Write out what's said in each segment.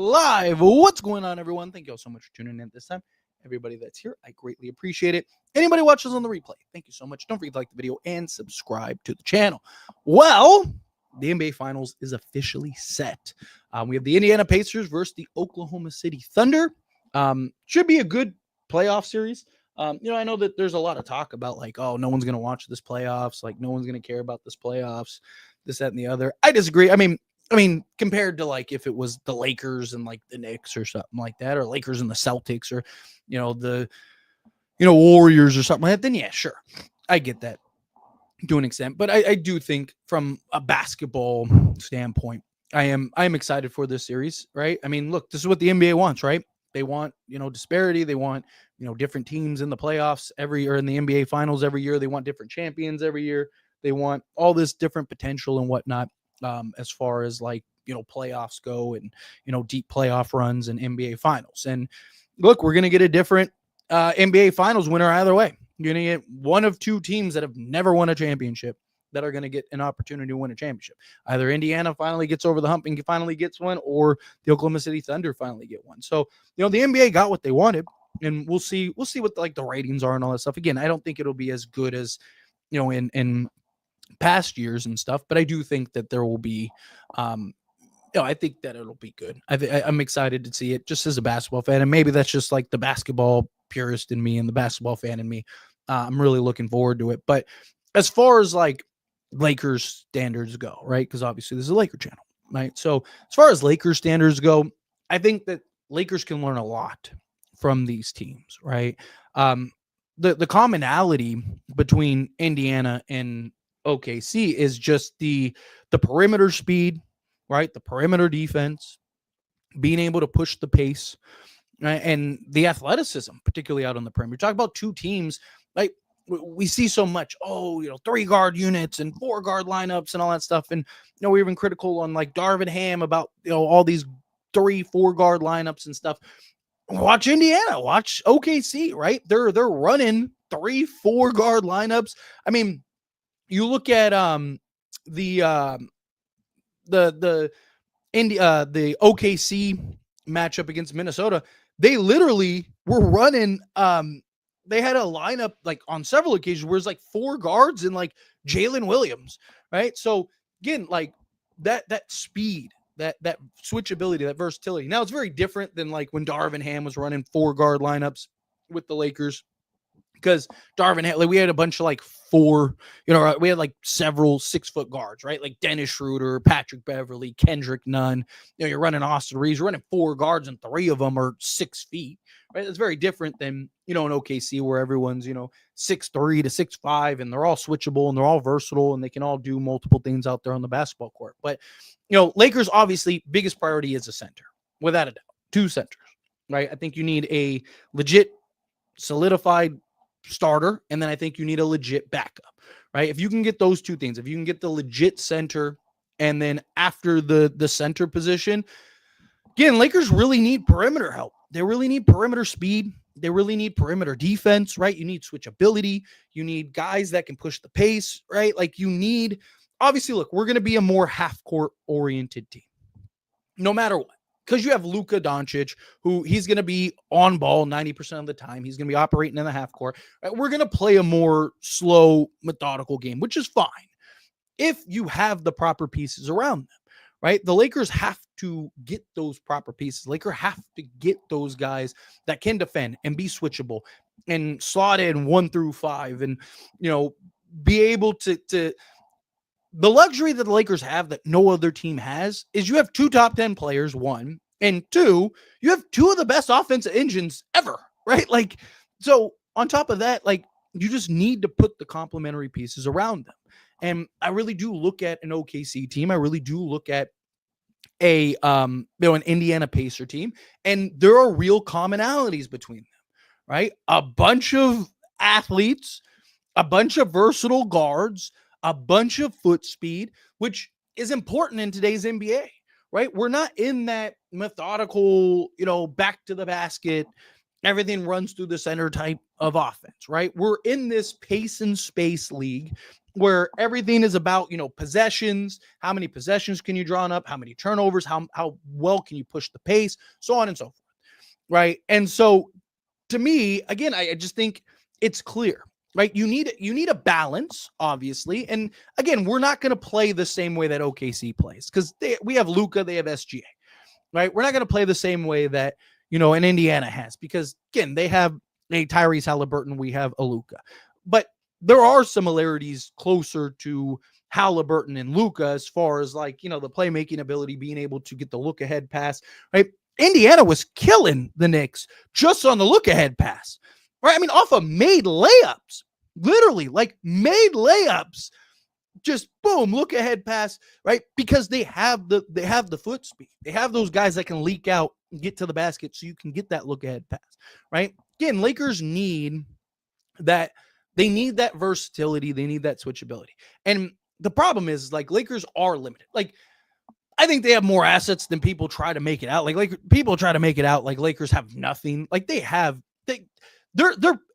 live. What's going on, everyone? Thank you all so much for tuning in this time. Everybody that's here, I greatly appreciate it. Anybody watches on the replay, thank you so much. Don't forget to like the video and subscribe to the channel. Well, the NBA Finals is officially set. We have the Indiana Pacers versus the Oklahoma City Thunder. Should be a good playoff series. I know that there's a lot of talk about like, oh, no one's going to watch this playoffs. Like, no one's going to care about this playoffs, this, that, and the other. I disagree. I mean, compared to like if it was the Lakers and like the Knicks or something like that, or Lakers and the Celtics, or the Warriors or something like that, then yeah, sure, I get that to an extent. But I do think from a basketball standpoint, I'm excited for this series, right? I mean, look, this is what the NBA wants, right? They want disparity. They want different teams in the playoffs or in the NBA Finals every year. They want different champions every year. They want all this different potential and whatnot. As far as like, playoffs go and, deep playoff runs and NBA Finals. And look, we're going to get a different NBA Finals winner either way. You're going to get one of two teams that have never won a championship that are going to get an opportunity to win a championship. Either Indiana finally gets over the hump and finally gets one, or the Oklahoma City Thunder finally get one. So, the NBA got what they wanted, and we'll see what like the ratings are and all that stuff. Again, I don't think it'll be as good as, in past years and stuff, but I do think that there will be I think that it'll be good. I'm excited to see it just as a basketball fan, and maybe that's just like the basketball purist in me and the basketball fan in me. I'm really looking forward to it. But as far as like Lakers standards go, right, because obviously this is a Laker channel, right? So as far as Lakers standards go, I think that Lakers can learn a lot from these teams, right? The commonality between Indiana and OKC is just the perimeter speed, right? The perimeter defense, being able to push the pace, right? And the athleticism, particularly out on the perimeter. Talk about two teams, like we see so much, 3-guard units and 4-guard lineups and all that stuff. And, we're even critical on like Darvin Ham about, all these 3-4-guard lineups and stuff. Watch Indiana, watch OKC, right? They're running 3-4-guard lineups. I mean, you look at the OKC matchup against Minnesota. They literally were running. They had a lineup like on several occasions where it's like 4 guards and like Jalen Williams, right? So again, like that speed, that switchability, that versatility. Now it's very different than like when Darvin Ham was running 4-guard lineups with the Lakers. Because Darvin Ham, like we had a bunch of like 4, we had like several 6-foot guards, right? Like Dennis Schroeder, Patrick Beverly, Kendrick Nunn. You're running Austin Reeves, you're running 4 guards, and 3 of them are 6 feet, right? It's very different than, in OKC where everyone's, 6'3" to 6'5", and they're all switchable and they're all versatile and they can all do multiple things out there on the basketball court. But, Lakers, obviously, biggest priority is a center, without a doubt. 2 centers, right? I think you need a legit, solidified starter, and then I think you need a legit backup, right? If you can get those 2 things, if you can get the legit center, and then after the center position, again, Lakers really need perimeter help. They really need perimeter speed. They really need perimeter defense, right? You need switchability. You need guys that can push the pace, right? Like you need, obviously, look, we're going to be a more half-court oriented team, no matter what. Because you have Luka Doncic, who he's going to be on ball 90% of the time. He's going to be operating in the half court. Right? We're going to play a more slow, methodical game, which is fine if you have the proper pieces around them, right? The Lakers have to get those proper pieces. Lakers have to get those guys that can defend and be switchable and slot in 1 through 5 and, be able to the luxury that the Lakers have that no other team has is you have 2 top 10 players, 1, and 2, you have 2 of the best offensive engines ever, right? Like, so on top of that, like you just need to put the complementary pieces around them. And I really do look at an OKC team. I really do look at an Indiana Pacer team, and there are real commonalities between them, right? A bunch of athletes, a bunch of versatile guards, a bunch of foot speed, which is important in today's NBA, right? We're not in that methodical, back to the basket, everything runs through the center type of offense, right? We're in this pace and space league where everything is about, possessions, how many possessions can you draw up, how many turnovers, how well can you push the pace, so on and so forth, right? And so to me, again, I just think it's clear, right? You need a balance, obviously. And again, we're not going to play the same way that OKC plays because we have Luka, they have SGA, right? We're not going to play the same way that, an Indiana has because, again, they have a Tyrese Halliburton, we have a Luka. But there are similarities closer to Halliburton and Luka as far as like, the playmaking ability, being able to get the look ahead pass, right? Indiana was killing the Knicks just on the look ahead pass, right? I mean, off of made layups, literally like made layups, just boom, look ahead pass, right? Because they have the foot speed. They have those guys that can leak out and get to the basket so you can get that look ahead pass, right? Again, Lakers need that. They need that versatility. They need that switchability. And the problem is like Lakers are limited. Like I think they have more assets than people try to make it out. Like people try to make it out like Lakers have nothing. Like they're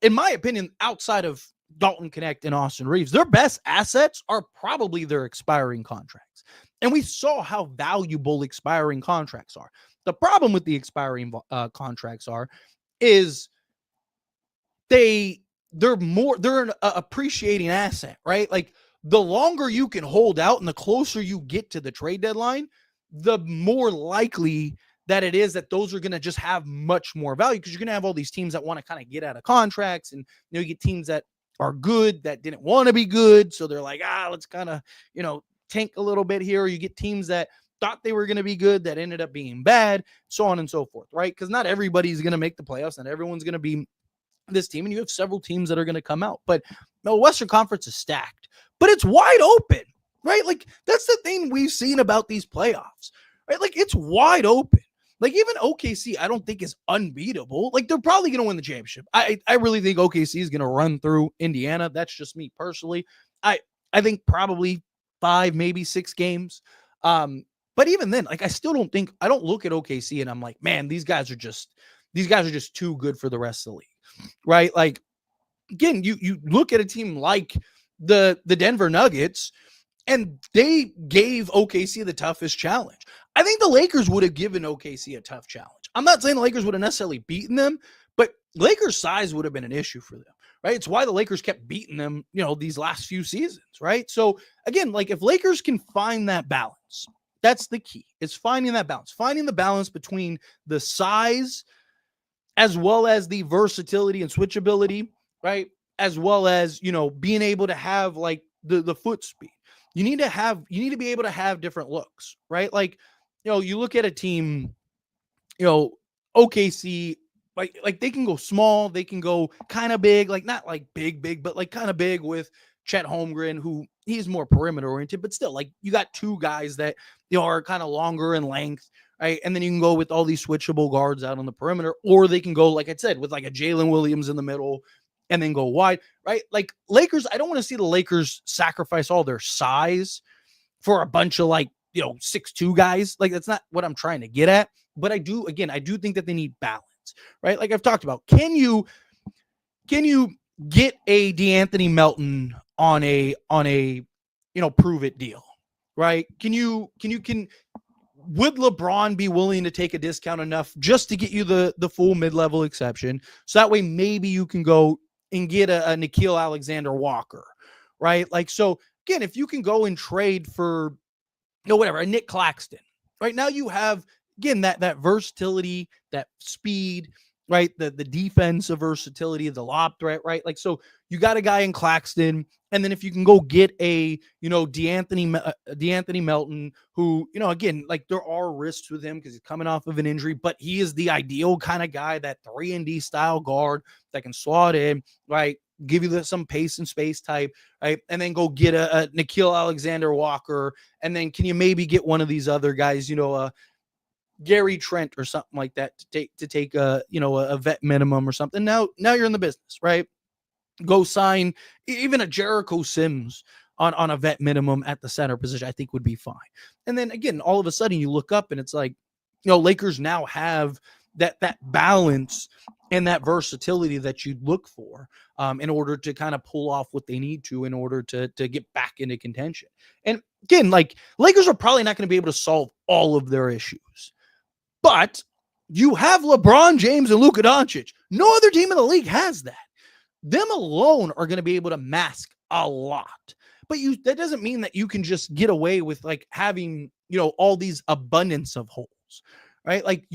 in my opinion, outside of Dalton Connect and Austin Reaves, their best assets are probably their expiring contracts. And we saw how valuable expiring contracts are. The problem with the expiring contracts is they're an appreciating asset, right? Like the longer you can hold out and the closer you get to the trade deadline, the more likely that it is that those are going to just have much more value because you're going to have all these teams that want to kind of get out of contracts, and you get teams that are good that didn't want to be good, so they're like, let's kind of tank a little bit here. Or you get teams that thought they were going to be good that ended up being bad, so on and so forth, right? Because not everybody's going to make the playoffs, not everyone's going to be this team, and you have several teams that are going to come out. But the Western Conference is stacked, but it's wide open, right? Like that's the thing we've seen about these playoffs, right? Like it's wide open. Like even OKC, I don't think is unbeatable. Like they're probably going to win the championship. I really think OKC is going to run through Indiana. That's just me personally. I think probably 5, maybe 6 games. But even then, like I don't look at OKC and I'm like, man, these guys are just too good for the rest of the league, right? Like again, you look at a team like the Denver Nuggets, and they gave OKC the toughest challenge. I think the Lakers would have given OKC a tough challenge. I'm not saying the Lakers would have necessarily beaten them, but Lakers' size would have been an issue for them, right? It's why the Lakers kept beating them, these last few seasons, right? So again, like if Lakers can find that balance, that's the key. It's finding that balance, finding the balance between the size as well as the versatility and switchability, right? As well as, being able to have like the foot speed. You need to be able to have different looks, right? Like, you look at a team, OKC, like they can go small, they can go kind of big, like not like big, but like kind of big with Chet Holmgren, who he's more perimeter oriented, but still like you got 2 guys that, are kind of longer in length, right? And then you can go with all these switchable guards out on the perimeter, or they can go, like I said, with like a Jalen Williams in the middle and then go wide, right? Like Lakers, I don't want to see the Lakers sacrifice all their size for a bunch of like, 6'2" guys. Like that's not what I'm trying to get at. But I do think that they need balance, right? Like I've talked about, can you get a DeAnthony Melton on a prove it deal, right? Would LeBron be willing to take a discount enough just to get you the full mid-level exception? So that way maybe you can go and get a Nickeil Alexander-Walker, right? Like, so again, if you can go and trade for, whatever, a Nick Claxton, right? Now you have, again, that versatility, that speed, right? The defensive versatility, the lob threat, right? Like, so you got a guy in Claxton, and then if you can go get a, DeAnthony Melton, who, again, like there are risks with him because he's coming off of an injury, but he is the ideal kind of guy, that 3-and-D style guard that can slot in, right? Give you some pace and space type, right? And then go get a Nickeil Alexander-Walker, and then can you maybe get one of these other guys, Gary Trent or something like that to take a vet minimum or something. Now you're in the business, right? Go sign even a Jericho Sims on a vet minimum at the center position, I think would be fine. And then again, all of a sudden you look up and it's like, Lakers now have that balance and that versatility that you look for in order to kind of pull off what they need to in order to get back into contention. And again, like Lakers are probably not going to be able to solve all of their issues, but you have LeBron James and Luka Doncic. No other team in the league has that. Them alone are going to be able to mask a lot. But that doesn't mean that you can just get away with like having, all these abundance of holes. Right? Like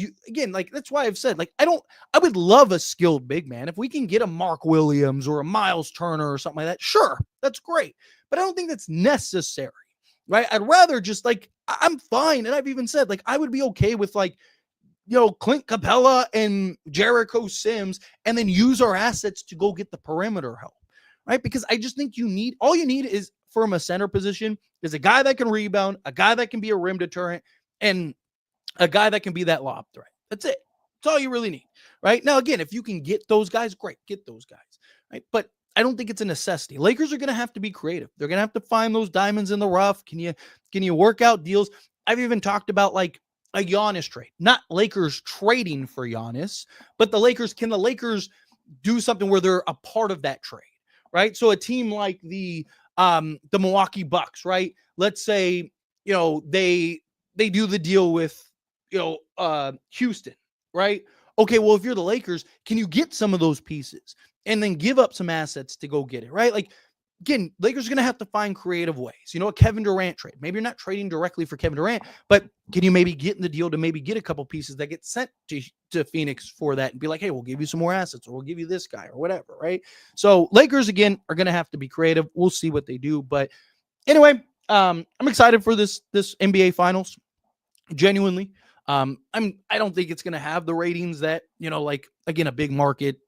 like that's why I've said, like, I would love a skilled big man. If we can get a Mark Williams or a Miles Turner or something like that, sure, that's great. But I don't think that's necessary. Right? I'd rather just like, I'm fine. And I've even said, like, I would be okay with like, Clint Capella and Jericho Sims, and then use our assets to go get the perimeter help, right? Because I just think all you need is from a center position is a guy that can rebound, a guy that can be a rim deterrent, and a guy that can be that lob threat. That's it. That's all you really need, right? Now, again, if you can get those guys, great, get those guys, right? But I don't think it's a necessity. Lakers are going to have to be creative. They're going to have to find those diamonds in the rough. Can you work out deals? I've even talked about like a Giannis trade, not Lakers trading for Giannis, but can the Lakers do something where they're a part of that trade, right? So a team like the Milwaukee Bucks, right? Let's say, they do the deal with, Houston, right? Okay, well, if you're the Lakers, can you get some of those pieces and then give up some assets to go get it, right? Like, again, Lakers are going to have to find creative ways. A Kevin Durant trade. Maybe you're not trading directly for Kevin Durant, but can you maybe get in the deal to maybe get a couple pieces that get sent to Phoenix for that and be like, hey, we'll give you some more assets or we'll give you this guy or whatever, right? So Lakers, again, are going to have to be creative. We'll see what they do. But anyway, I'm excited for this NBA Finals. Genuinely. I don't think it's going to have the ratings that, like, again, a big market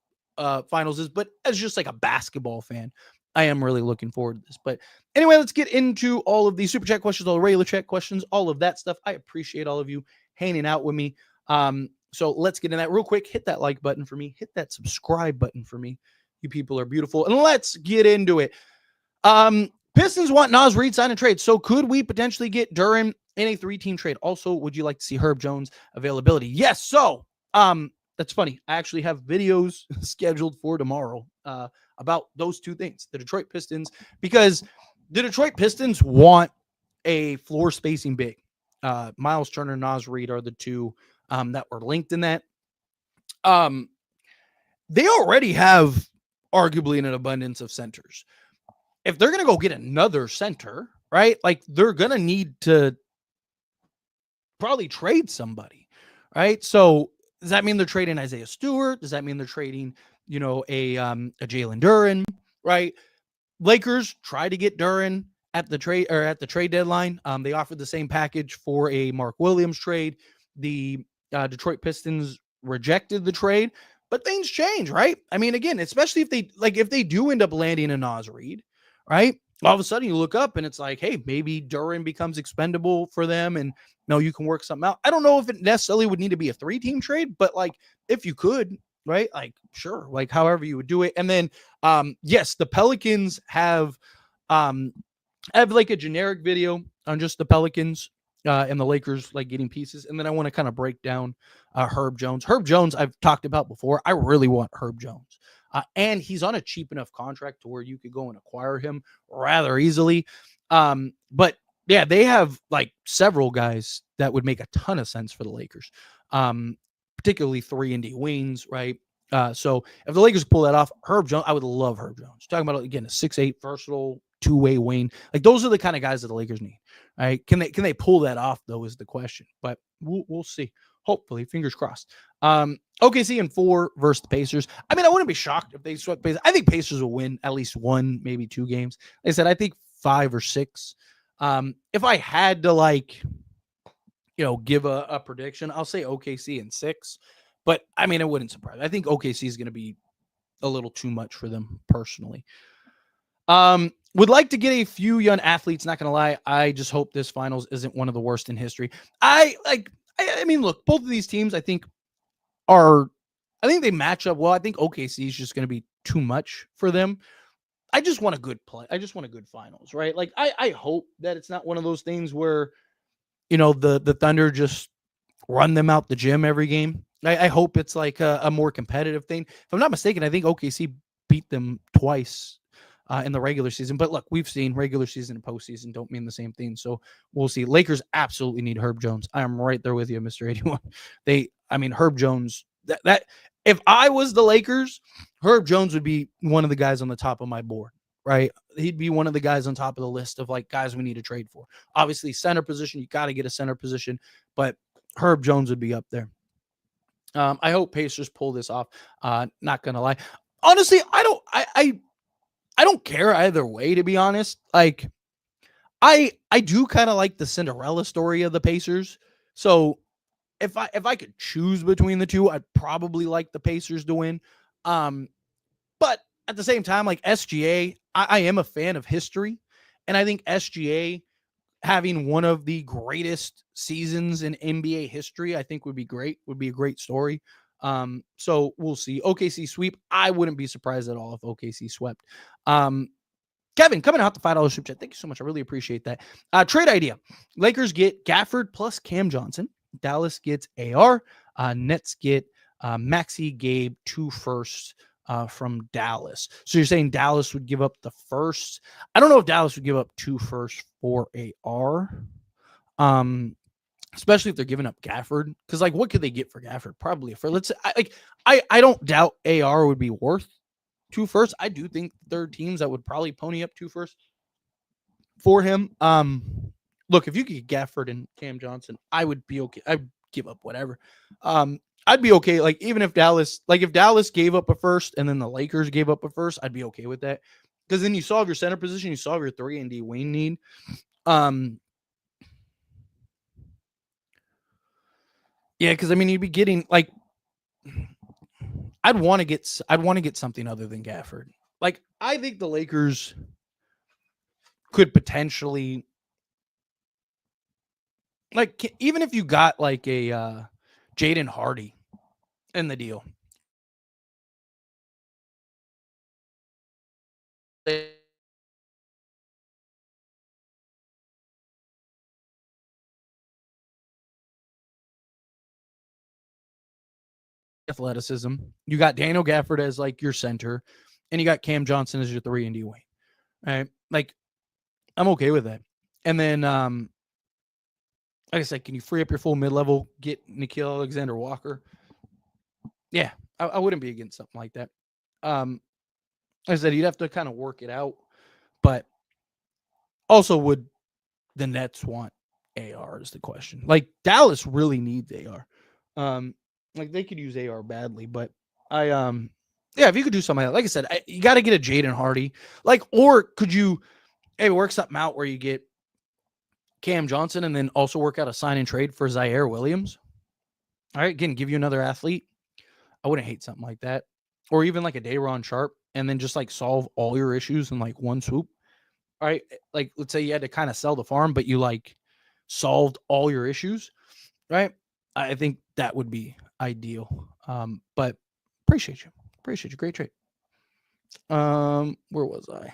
finals is, but as just like a basketball fan, I am really looking forward to this. But anyway, let's get into all of these super chat questions, all the regular chat questions, all of that stuff. I appreciate all of you hanging out with me. So let's get in that real quick. Hit that like button for me. Hit that subscribe button for me. You people are beautiful. And let's get into it. Pistons want Naz Reid sign and trade. So could we potentially get Duren in a 3-team trade? Also, would you like to see Herb Jones availability? Yes. So, that's funny. I actually have videos scheduled for tomorrow about those two things, the Detroit Pistons, because the Detroit Pistons want a floor spacing big. Miles Turner, Naz Reid are the two that were linked in that. They already have arguably an abundance of centers. If they're going to go get another center, right? Like, they're going to need to probably trade somebody, right? So does that mean they're trading Isaiah Stewart? Does that mean they're trading, a Jalen Duren, right? Lakers try to get Duren at the trade deadline. They offered the same package for a Mark Williams trade. The Detroit Pistons rejected the trade, but things change, right? I mean, again, especially if they do end up landing a Naz Reid, right? All of a sudden you look up and it's like, hey, maybe Duren becomes expendable for them and you can work something out. I don't know if it necessarily would need to be a 3-team trade, but like if you could, right? Like, sure, like however you would do it. And then, yes, the Pelicans have like a generic video on just the Pelicans and the Lakers like getting pieces. And then I want to kind of break down Herb Jones. Herb Jones, I've talked about before. I really want Herb Jones. And he's on a cheap enough contract to where you could go and acquire him rather easily. But yeah, they have like several guys that would make a ton of sense for the Lakers, particularly 3-and-D wings, right? So if the Lakers pull that off, Herb Jones, I would love Herb Jones. Talking about, again, a 6'8", versatile, two-way wing. Like, those are the kind of guys that the Lakers need, right? Can they pull that off, though, is the question. But we'll see. Hopefully, fingers crossed. OKC in 4 versus the Pacers. I mean, I wouldn't be shocked if they swept Pacers. I think Pacers will win at least 1, maybe 2 games. Like I said, I think 5 or 6. If I had to give a prediction, I'll say OKC in 6. But I mean, it wouldn't surprise me. I think OKC is going to be a little too much for them personally. Would like to get a few young athletes. Not going to lie, I just hope this finals isn't one of the worst in history. I mean, look, both of these teams, I think they match up well. I think OKC is just going to be too much for them. I just want a good play. I just want a good finals, right? Like, I hope that it's not one of those things where, the Thunder just run them out the gym every game. I hope it's like a more competitive thing. If I'm not mistaken, I think OKC beat them twice in the regular season. But look, we've seen regular season and postseason don't mean the same thing. So we'll see. Lakers absolutely need Herb Jones. I am right there with you, Mr. 81. Herb Jones, that if I was the Lakers, Herb Jones would be one of the guys on the top of my board, right? He'd be one of the guys on top of the list of like guys we need to trade for. Obviously, center position, you got to get a center position, but Herb Jones would be up there. I hope Pacers pull this off. Not gonna lie, honestly, I don't care either way. To be honest, like I do kind of like the Cinderella story of the Pacers. So if I could choose between the two, I'd probably like the Pacers to win. But at the same time, like SGA, I am a fan of history, and I think SGA having one of the greatest seasons in NBA history, I think would be great. Would be a great story. So we'll see. OKC sweep. I wouldn't be surprised at all if OKC swept. Kevin, coming out the $5 super chat. Thank you so much. I really appreciate that. Trade idea. Lakers get Gafford plus Cam Johnson. Dallas gets AR. Nets get Maxi Gabe 2 firsts from Dallas. So you're saying Dallas would give up the first? I don't know if Dallas would give up 2 firsts for AR. Especially if they're giving up Gafford. Because like what could they get for Gafford? Probably for I don't doubt AR would be worth 2 firsts. I do think there are teams that would probably pony up 2 firsts for him. Look, if you could get Gafford and Cam Johnson, I would be okay. I'd give up whatever. I'd be okay. Like even if Dallas gave up a first and then the Lakers gave up a first, I'd be okay with that. Because then you solve your center position, you solve your 3 and D wing need. Yeah, because I mean you'd be getting like I'd want to get something other than Gafford. Like I think the Lakers could potentially like even if you got like a Jaden Hardy in the deal. Athleticism. You got Daniel Gafford as like your center, and you got Cam Johnson as your 3 and D wing. Right? Like I'm okay with that. And then like I said, can you free up your full mid-level, get Nickeil Alexander-Walker? Yeah, I wouldn't be against something like that. Like I said, you'd have to kind of work it out. But also, would the Nets want AR is the question. Like Dallas really needs AR. Like they could use AR badly, but yeah, if you could do something like I said, you got to get a Jaden Hardy. Like, or could you work something out where you get Cam Johnson and then also work out a sign and trade for Zaire Williams? All right, again, give you another athlete. I wouldn't hate something like that. Or even like a Day'Ron Sharp and then just like solve all your issues in like one swoop. All right. Like let's say you had to kind of sell the farm, but you like solved all your issues. Right. I think that would be ideal. But appreciate you. Appreciate you. Great trade. Where was I?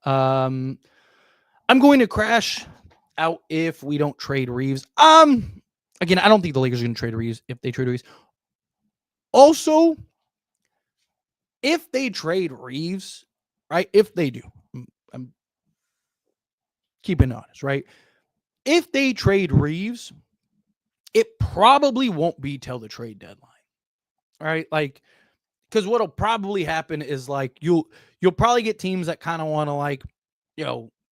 I'm going to crash out if we don't trade Reaves. Again, I don't think the Lakers are going to trade Reaves if they trade Reaves. Also, if they trade Reaves, right? If they do, I'm keeping honest, right? If they trade Reaves, it probably won't be till the trade deadline. All right. Like, because what'll probably happen is like you'll probably get teams that kind of want to like,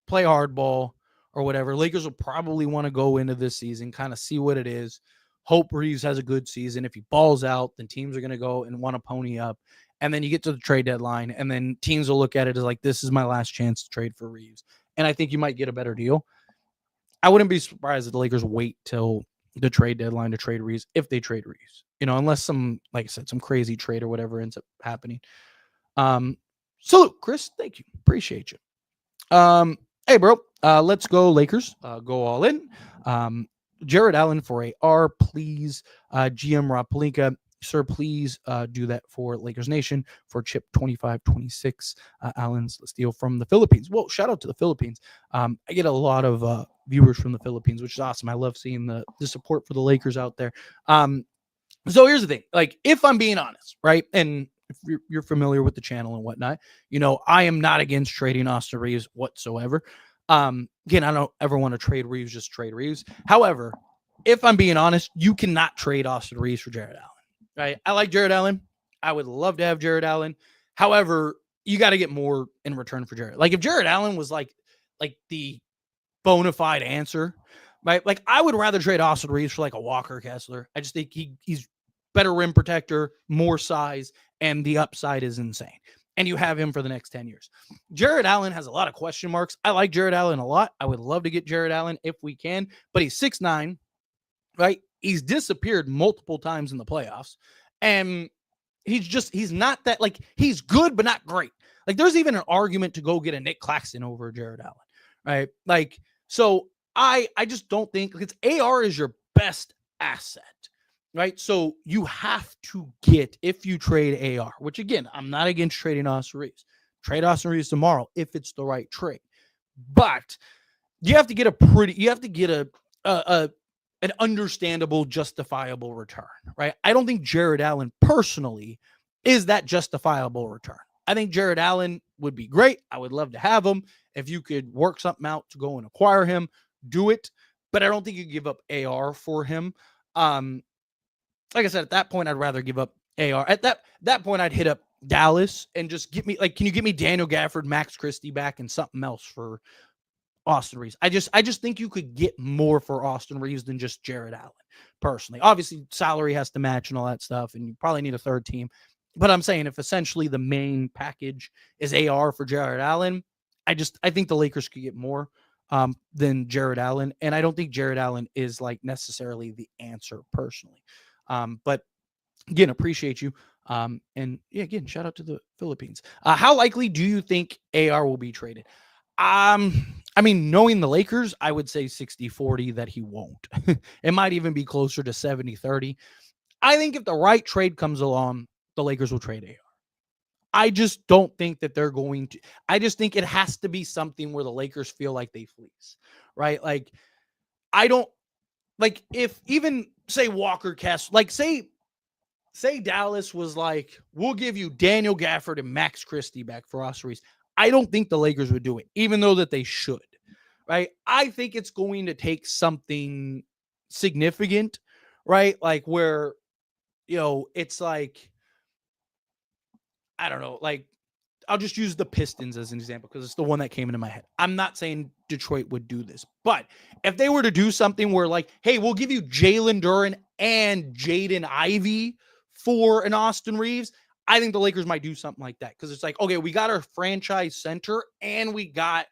play hardball or whatever. Lakers will probably want to go into this season, kind of see what it is. Hope Reaves has a good season. If he balls out, then teams are going to go and want to pony up. And then you get to the trade deadline, and then teams will look at it as like, this is my last chance to trade for Reaves. And I think you might get a better deal. I wouldn't be surprised if the Lakers wait till the trade deadline to trade Reaves if they trade Reaves, unless some, like I said, some crazy trade or whatever ends up happening. So Chris, thank you. Appreciate you. Hey bro, let's go Lakers, go all in. Jared Allen for a R, please. GM Rob Pelinka, sir, please do that for Lakers Nation for Chip 2526. Allen's steal from the Philippines. Well, shout out to the Philippines. I get a lot of viewers from the Philippines, which is awesome. I love seeing the support for the Lakers out there. So here's the thing, like, if I'm being honest, right? And if you're familiar with the channel and whatnot, I am not against trading Austin Reaves whatsoever. Again, I don't ever want to trade Reaves, just trade Reaves. However, if I'm being honest, you cannot trade Austin Reaves for Jared Allen, right? I like Jared Allen. I would love to have Jared Allen. However, you got to get more in return for Jared. Like, if Jared Allen was like the bona fide answer, right? Like, I would rather trade Austin Reaves for like a Walker Kessler. I just think he's better rim protector, more size, and the upside is insane. And you have him for the next 10 years. Jared Allen has a lot of question marks. I like Jared Allen a lot. I would love to get Jared Allen if we can, but he's 6'9", right? He's disappeared multiple times in the playoffs. And he's not that, like, he's good, but not great. Like, there's even an argument to go get a Nick Claxton over Jared Allen, right? Like, so I just don't think it's AR is your best asset, right? So you have to get, if you trade AR, which again, I'm not against trading Austin Reaves. Trade Austin Reaves tomorrow if it's the right trade. But you have to get an understandable, justifiable return, right? I don't think Jared Allen personally is that justifiable return. I think Jared Allen would be great. I would love to have him. If you could work something out to go and acquire him, do it. But I don't think you give up AR for him. Like I said, at that point, I'd rather give up AR. At that point, I'd hit up Dallas and just get me, like, can you give me Daniel Gafford, Max Christie back, and something else for Austin Reaves? I just think you could get more for Austin Reaves than just Jared Allen, personally. Obviously, salary has to match and all that stuff, and you probably need a third team. But I'm saying, if essentially the main package is AR for Jared Allen, I think the Lakers could get more than Jared Allen. And I don't think Jared Allen is like necessarily the answer personally. But again, appreciate you. And yeah, again, shout out to the Philippines. How likely do you think AR will be traded? I mean, knowing the Lakers, I would say 60-40 that he won't. It might even be closer to 70-30. I think if the right trade comes along, the Lakers will trade AR. I just don't think that they're going to. I just think it has to be something where the Lakers feel like they fleece, right? Like, I don't, like, if even say Walker Kessler, like, say Dallas was like, we'll give you Daniel Gafford and Max Christie back for Austin Reaves. I don't think the Lakers would do it, even though that they should, right? I think it's going to take something significant, right? Like, where, it's like, I don't know, like, I'll just use the Pistons as an example because it's the one that came into my head. I'm not saying Detroit would do this, but if they were to do something where, like, hey, we'll give you Jalen Duren and Jaden Ivey for an Austin Reaves, I think the Lakers might do something like that, because it's like, okay, we got our franchise center and we got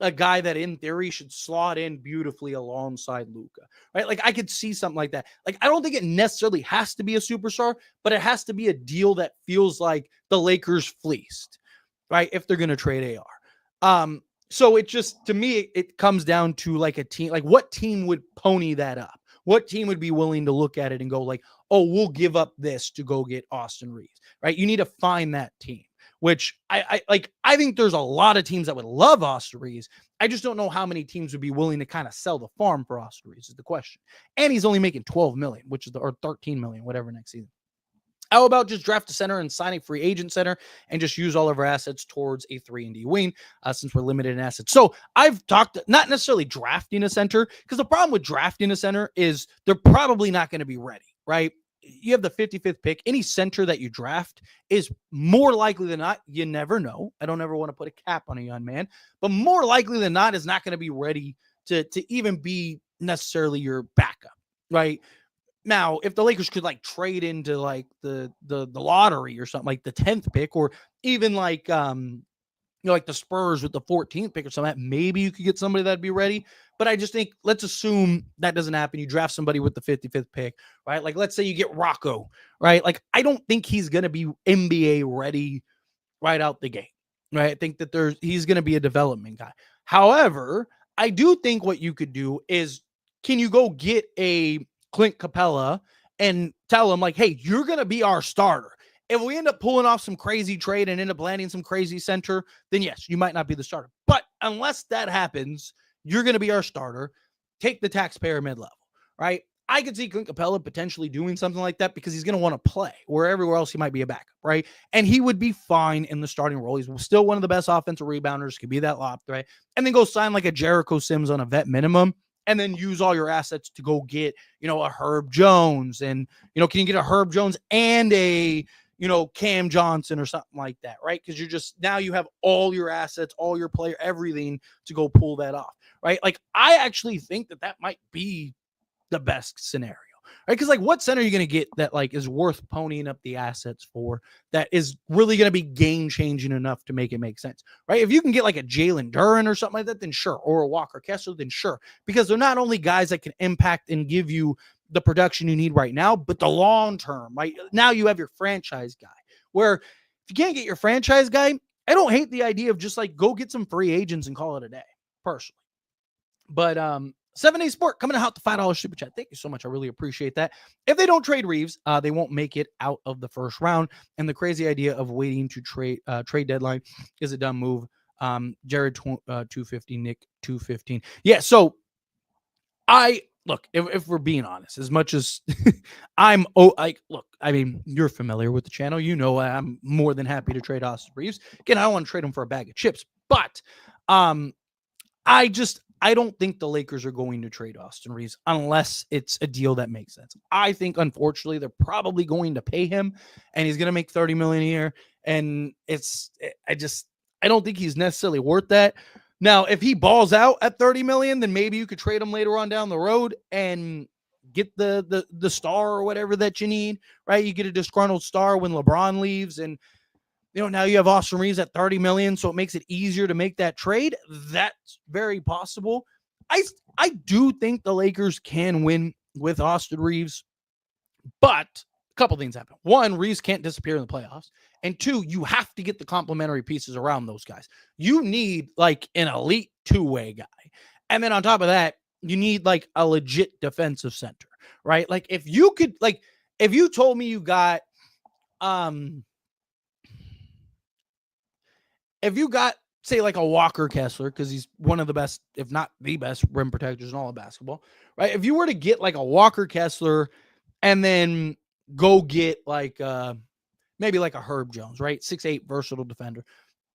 a guy that in theory should slot in beautifully alongside Luka, right? Like, I could see something like that. Like, I don't think it necessarily has to be a superstar, but it has to be a deal that feels like the Lakers fleeced, right? If they're going to trade AR. So it just, to me, it comes down to like a team, like, what team would pony that up? What team would be willing to look at it and go like, oh, we'll give up this to go get Austin Reaves, right? You need to find that team, which I think there's a lot of teams that would love Austin Reaves. I just don't know how many teams would be willing to kind of sell the farm for Austin Reaves is the question. And he's only making $12 million, or $13 million, whatever, next season. How about just draft a center and sign a free agent center and just use all of our assets towards a 3-and-D wing, since we're limited in assets? So I've talked, not necessarily drafting a center, because the problem with drafting a center is they're probably not going to be ready, right? You have the 55th pick. Any center that you draft is more likely than not, you never know. I don't ever want to put a cap on a young man, but more likely than not is not going to be ready to even be necessarily your backup, right? Now, if the Lakers could like trade into like the lottery or something, like the 10th pick, or even like like the Spurs with the 14th pick or something, maybe you could get somebody that'd be ready. But I just think, let's assume that doesn't happen. You draft somebody with the 55th pick, right? Like, let's say you get Rocco, right? Like, I don't think he's going to be NBA ready right out the gate, right? I think that he's going to be a development guy. However, I do think what you could do is, can you go get a Clint Capella and tell him like, hey, you're going to be our starter. If we end up pulling off some crazy trade and end up landing some crazy center, then yes, you might not be the starter. But unless that happens, you're going to be our starter. Take the taxpayer mid-level, right? I could see Clint Capella potentially doing something like that because he's going to want to play where everywhere else he might be a backup, right? And he would be fine in the starting role. He's still one of the best offensive rebounders, could be that lob threat, and then go sign like a Jericho Sims on a vet minimum, and then use all your assets to go get, a Herb Jones, and can you get a Herb Jones and a Cam Johnson or something like that, right? Because you're just now you have all your assets, all your player, everything to go pull that off, right? Like I actually think that might be the best scenario, right? Because like, what center are you going to get that like is worth ponying up the assets for? That is really going to be game changing enough to make it make sense, right? If you can get like a Jalen Duren or something like that, then sure, or a Walker Kessler, then sure, because they're not only guys that can impact and give you the production you need right now, but the long term, right? Now you have your franchise guy. Where if you can't get your franchise guy, I don't hate the idea of just like go get some free agents and call it a day, personally. But 7A Sport coming out the $5 super chat. Thank you so much. I really appreciate that. If they don't trade Reaves, they won't make it out of the first round. And the crazy idea of waiting to trade deadline is a dumb move. Jared 250, Nick 215. Yeah, so look, if we're being honest, as much as look, I mean, you're familiar with the channel. I'm more than happy to trade Austin Reaves. Again, I don't want to trade him for a bag of chips, but I don't think the Lakers are going to trade Austin Reaves unless it's a deal that makes sense. I think, unfortunately, they're probably going to pay him, and he's going to make $30 million a year. And I don't think he's necessarily worth that. Now, if he balls out at $30 million, then maybe you could trade him later on down the road and get the star or whatever that you need, right? You get a disgruntled star when LeBron leaves, and now you have Austin Reaves at $30 million, so it makes it easier to make that trade. That's very possible. I do think the Lakers can win with Austin Reaves, but a couple things happen. One, Reaves can't disappear in the playoffs. And two, you have to get the complementary pieces around those guys. You need like an elite two-way guy. And then on top of that, you need like a legit defensive center, right? Like if you told me you got, if you got, say, like a Walker Kessler, because he's one of the best, if not the best, rim protectors in all of basketball, right? If you were to get like a Walker Kessler and then go get like maybe like a Herb Jones, right? 6'8", versatile defender.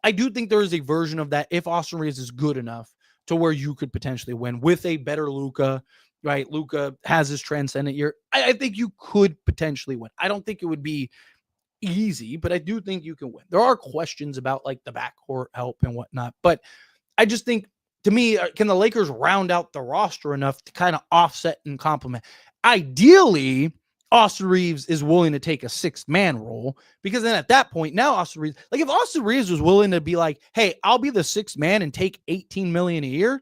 I do think there is a version of that if Austin Reaves is good enough to where you could potentially win with a better Luka, right? Luka has his transcendent year. I think you could potentially win. I don't think it would be easy, but I do think you can win. There are questions about like the backcourt help and whatnot, but I just think, to me, can the Lakers round out the roster enough to kind of offset and complement? Ideally, Austin Reaves is willing to take a sixth man role, because then at that point, now Austin Reaves, like if Austin Reaves was willing to be like, hey, I'll be the sixth man and take $18 million a year,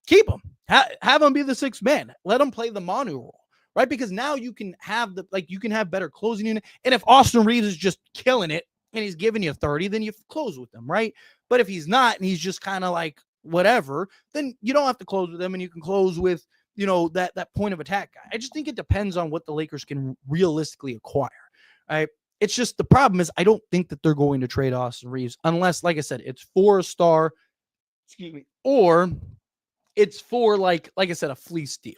keep him. Have him be the sixth man. Let him play the Manu role, right? Because now you can have you can have better closing unit. And if Austin Reaves is just killing it and he's giving you 30, then you close with him, right? But if he's not and he's just kind of like whatever, then you don't have to close with him, and you can close with that point of attack guy. I just think it depends on what the Lakers can realistically acquire. Right? It's just the problem is I don't think that they're going to trade Austin Reaves unless, like I said, it's for a star, or it's for like I said, a fleece deal,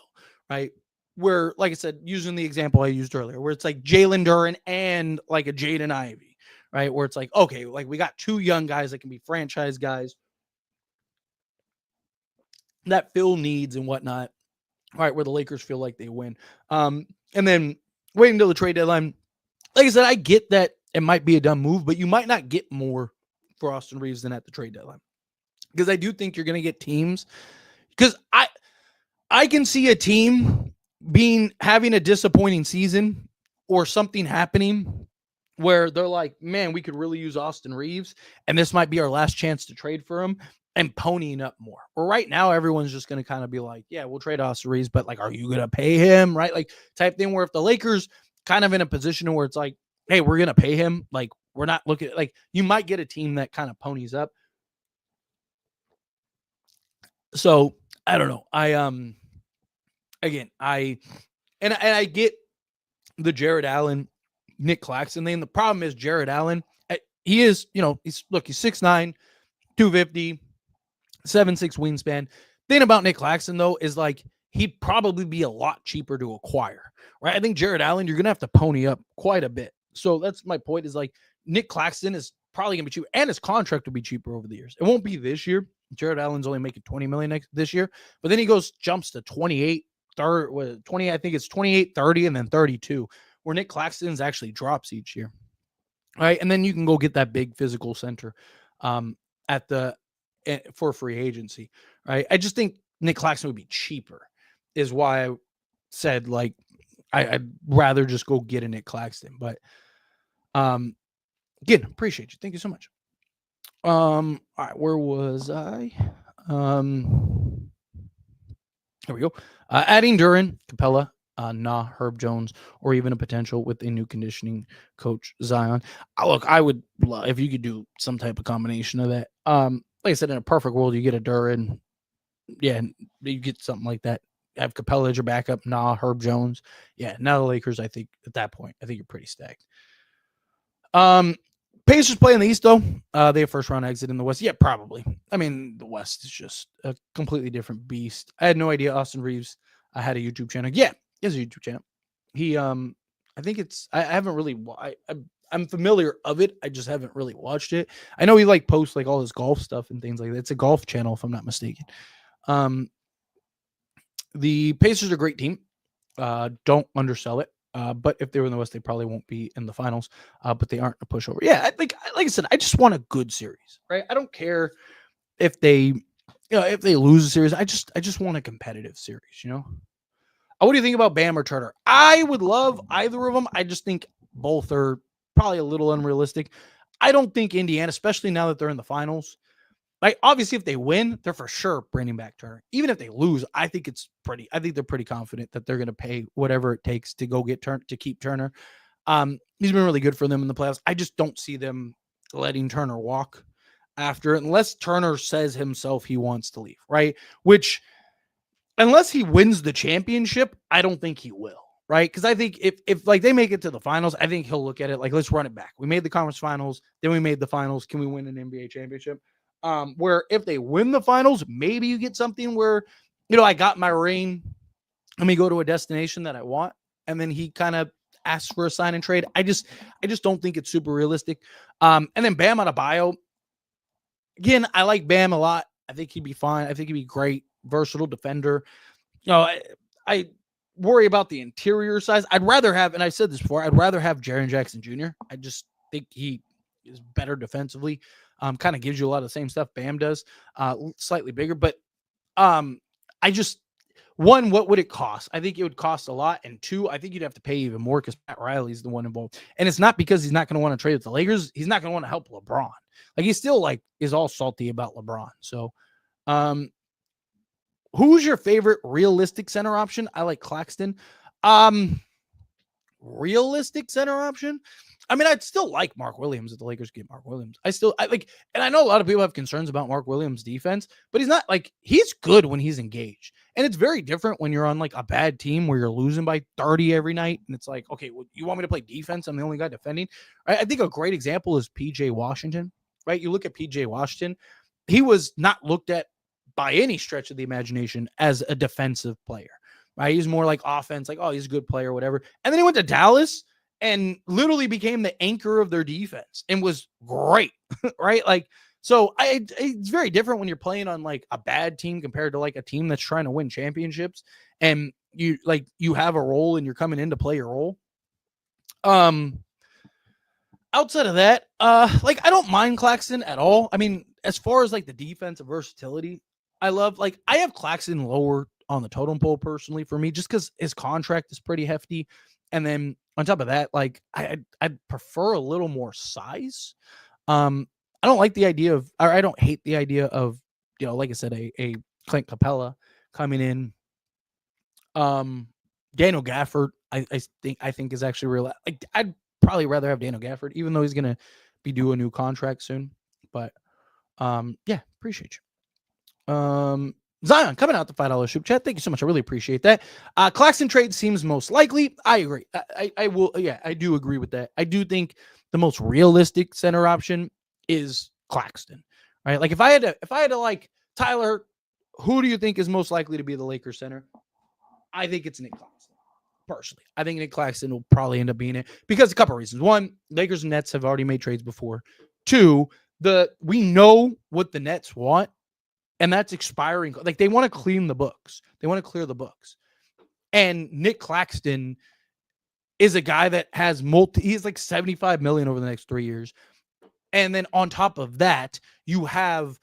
right? Where, like I said, using the example I used earlier, where it's like Jalen Duren and like a Jaden Ivey, right? Where it's like, okay, like we got two young guys that can be franchise guys that fill needs and whatnot, right? Where the Lakers feel like they win. And then waiting until the trade deadline. Like I said, I get that it might be a dumb move, but you might not get more for Austin Reaves than at the trade deadline. Because I do think you're going to get teams. Because I can see a team having a disappointing season or something happening where they're like, man, we could really use Austin Reaves, and this might be our last chance to trade for him, and ponying up more. Or right now, everyone's just going to kind of be like, yeah, we'll trade Austin Reaves, but like, are you going to pay him? Right? Like type thing where if the Lakers kind of in a position where it's like, hey, we're going to pay him. Like we're not looking like you might get a team that kind of ponies up. So I don't know. Again, I get the Jared Allen, Nick Claxton thing. The problem is Jared Allen, he is, he's 6'9", 250, 7'6" wingspan. Thing about Nick Claxton though is like he'd probably be a lot cheaper to acquire, right? I think Jared Allen, you're going to have to pony up quite a bit. So that's my point is like Nick Claxton is probably going to be cheaper and his contract will be cheaper over the years. It won't be this year. Jared Allen's only making 20 million this year, but then he jumps to 28, 20, I think it's 28, 30, and then 32, where Nick Claxton's actually drops each year. Right. And then you can go get that big physical center for free agency. Right. I just think Nick Claxton would be cheaper, is why I said like I'd rather just go get a Nick Claxton. But again, appreciate you. Thank you so much. All right, where was I? There we go. Adding Duran, Capella, Herb Jones, or even a potential with a new conditioning coach, Zion. Look, I would love if you could do some type of combination of that. Like I said, in a perfect world, you get a Duran. Yeah, you get something like that. Have Capella as your backup, Herb Jones. Yeah, now the Lakers, I think, at that point, I think you're pretty stacked. Pacers play in the East, though. They have first round exit in the West. Yeah, probably. I mean, the West is just a completely different beast. I had no idea Austin Reaves had a YouTube channel. Yeah, he has a YouTube channel. He, I think it's, I haven't really, I'm familiar of it. I just haven't really watched it. I know he like posts like all his golf stuff and things like that. It's a golf channel, if I'm not mistaken. The Pacers are a great team. Don't undersell it. But if they were in the West, they probably won't be in the finals. But they aren't a pushover. Yeah, I think, like I said, I just want a good series, right? I don't care if they, if they lose a series. I just want a competitive series, What do you think about Bam or Turner? I would love either of them. I just think both are probably a little unrealistic. I don't think Indiana, especially now that they're in the finals, like obviously if they win, they're for sure bringing back Turner. Even if they lose, I think they're pretty confident that they're going to pay whatever it takes to go get Turner, to keep Turner. He's been really good for them in the playoffs. I just don't see them letting Turner walk after it, unless Turner says himself he wants to leave, right? Which, unless he wins the championship, I don't think he will, right? Because I think if like they make it to the finals, I think he'll look at it like, let's run it back. We made the conference finals, then we made the finals. Can we win an NBA championship? Where if they win the finals, maybe you get something where, I got my ring. Let me go to a destination that I want. And then he kind of asks for a sign and trade. I just don't think it's super realistic. And then Bam Adebayo. Again, I like Bam a lot. I think he'd be fine. I think he'd be great, versatile defender. I worry about the interior size. I'd rather have, and I said this before, I'd rather have Jaren Jackson Jr. I just think he is better defensively. Kind of gives you a lot of the same stuff Bam does, slightly bigger. But one, what would it cost? I think it would cost a lot. And two, I think you'd have to pay even more because Pat Riley's the one involved. And it's not because he's not going to want to trade with the Lakers. He's not going to want to help LeBron. Like he still is all salty about LeBron. So who's your favorite realistic center option? I like Claxton. Realistic center option? I mean, I'd still like Mark Williams if the Lakers get Mark Williams. And I know a lot of people have concerns about Mark Williams' defense, but he's good when he's engaged. And it's very different when you're on like a bad team where you're losing by 30 every night. And it's like, okay, well, you want me to play defense? I'm the only guy defending. Right? I think a great example is PJ Washington, right? You look at PJ Washington, he was not looked at by any stretch of the imagination as a defensive player, right? He's more like offense, like, oh, he's a good player, whatever. And then he went to Dallas and literally became the anchor of their defense and was great, right? So it's very different when you're playing on like a bad team compared to like a team that's trying to win championships and you have a role and you're coming in to play your role. Outside of that, I don't mind Claxton at all. I mean, as far as like the defensive versatility, I have Claxton lower on the totem pole personally for me, just because his contract is pretty hefty. And then on top of that, I'd prefer a little more size. I don't like the idea of, or I don't hate the idea of, like I said, a Clint Capella coming in. Daniel Gafford, I think is actually real. I'd probably rather have Daniel Gafford, even though he's going to be due a new contract soon. But yeah, appreciate you. Zion coming out the $5 super chat. Thank you so much. I really appreciate that. Claxton trade seems most likely. I agree. I will. Yeah, I do agree with that. I do think the most realistic center option is Claxton, right? Like if I had to like Tyler, who do you think is most likely to be the Lakers center? I think it's Nick Claxton. Personally, I think Nick Claxton will probably end up being it because a couple of reasons. One, Lakers and Nets have already made trades before. Two, we know what the Nets want, and that's expiring. Like they want to clean the books. They want to clear the books. And Nick Claxton is a guy that has he's like 75 million over the next 3 years. And then on top of that, you have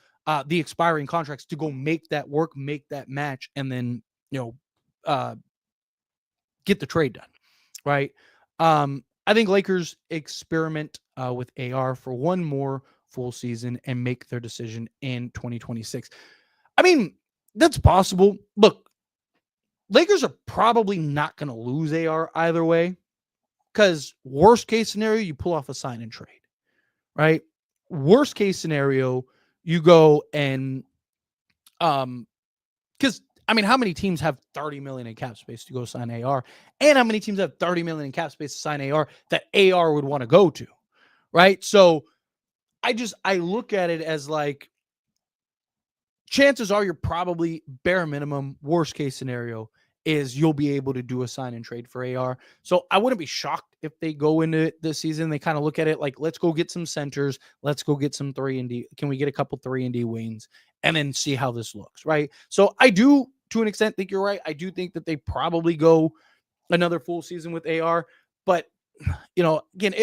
the expiring contracts to go make that work, make that match, and then, get the trade done. Right. I think Lakers experiment with AR for one more full season and make their decision in 2026. I mean, that's possible. Look, Lakers are probably not going to lose AR either way, because worst case scenario, you pull off a sign and trade, right? Worst case scenario, you go and because I mean, how many teams have 30 million in cap space to go sign AR, and how many teams have 30 million in cap space to sign AR that AR would want to go to, right? So I look at it as like, chances are you're probably bare minimum, worst case scenario is you'll be able to do a sign and trade for AR. So I wouldn't be shocked if they go into this season. They kind of look at it like, let's go get some centers. Let's go get some 3-and-D. Can we get a couple 3-and-D wings and then see how this looks, right? So I do, to an extent, think you're right. I do think that they probably go another full season with AR. But, again,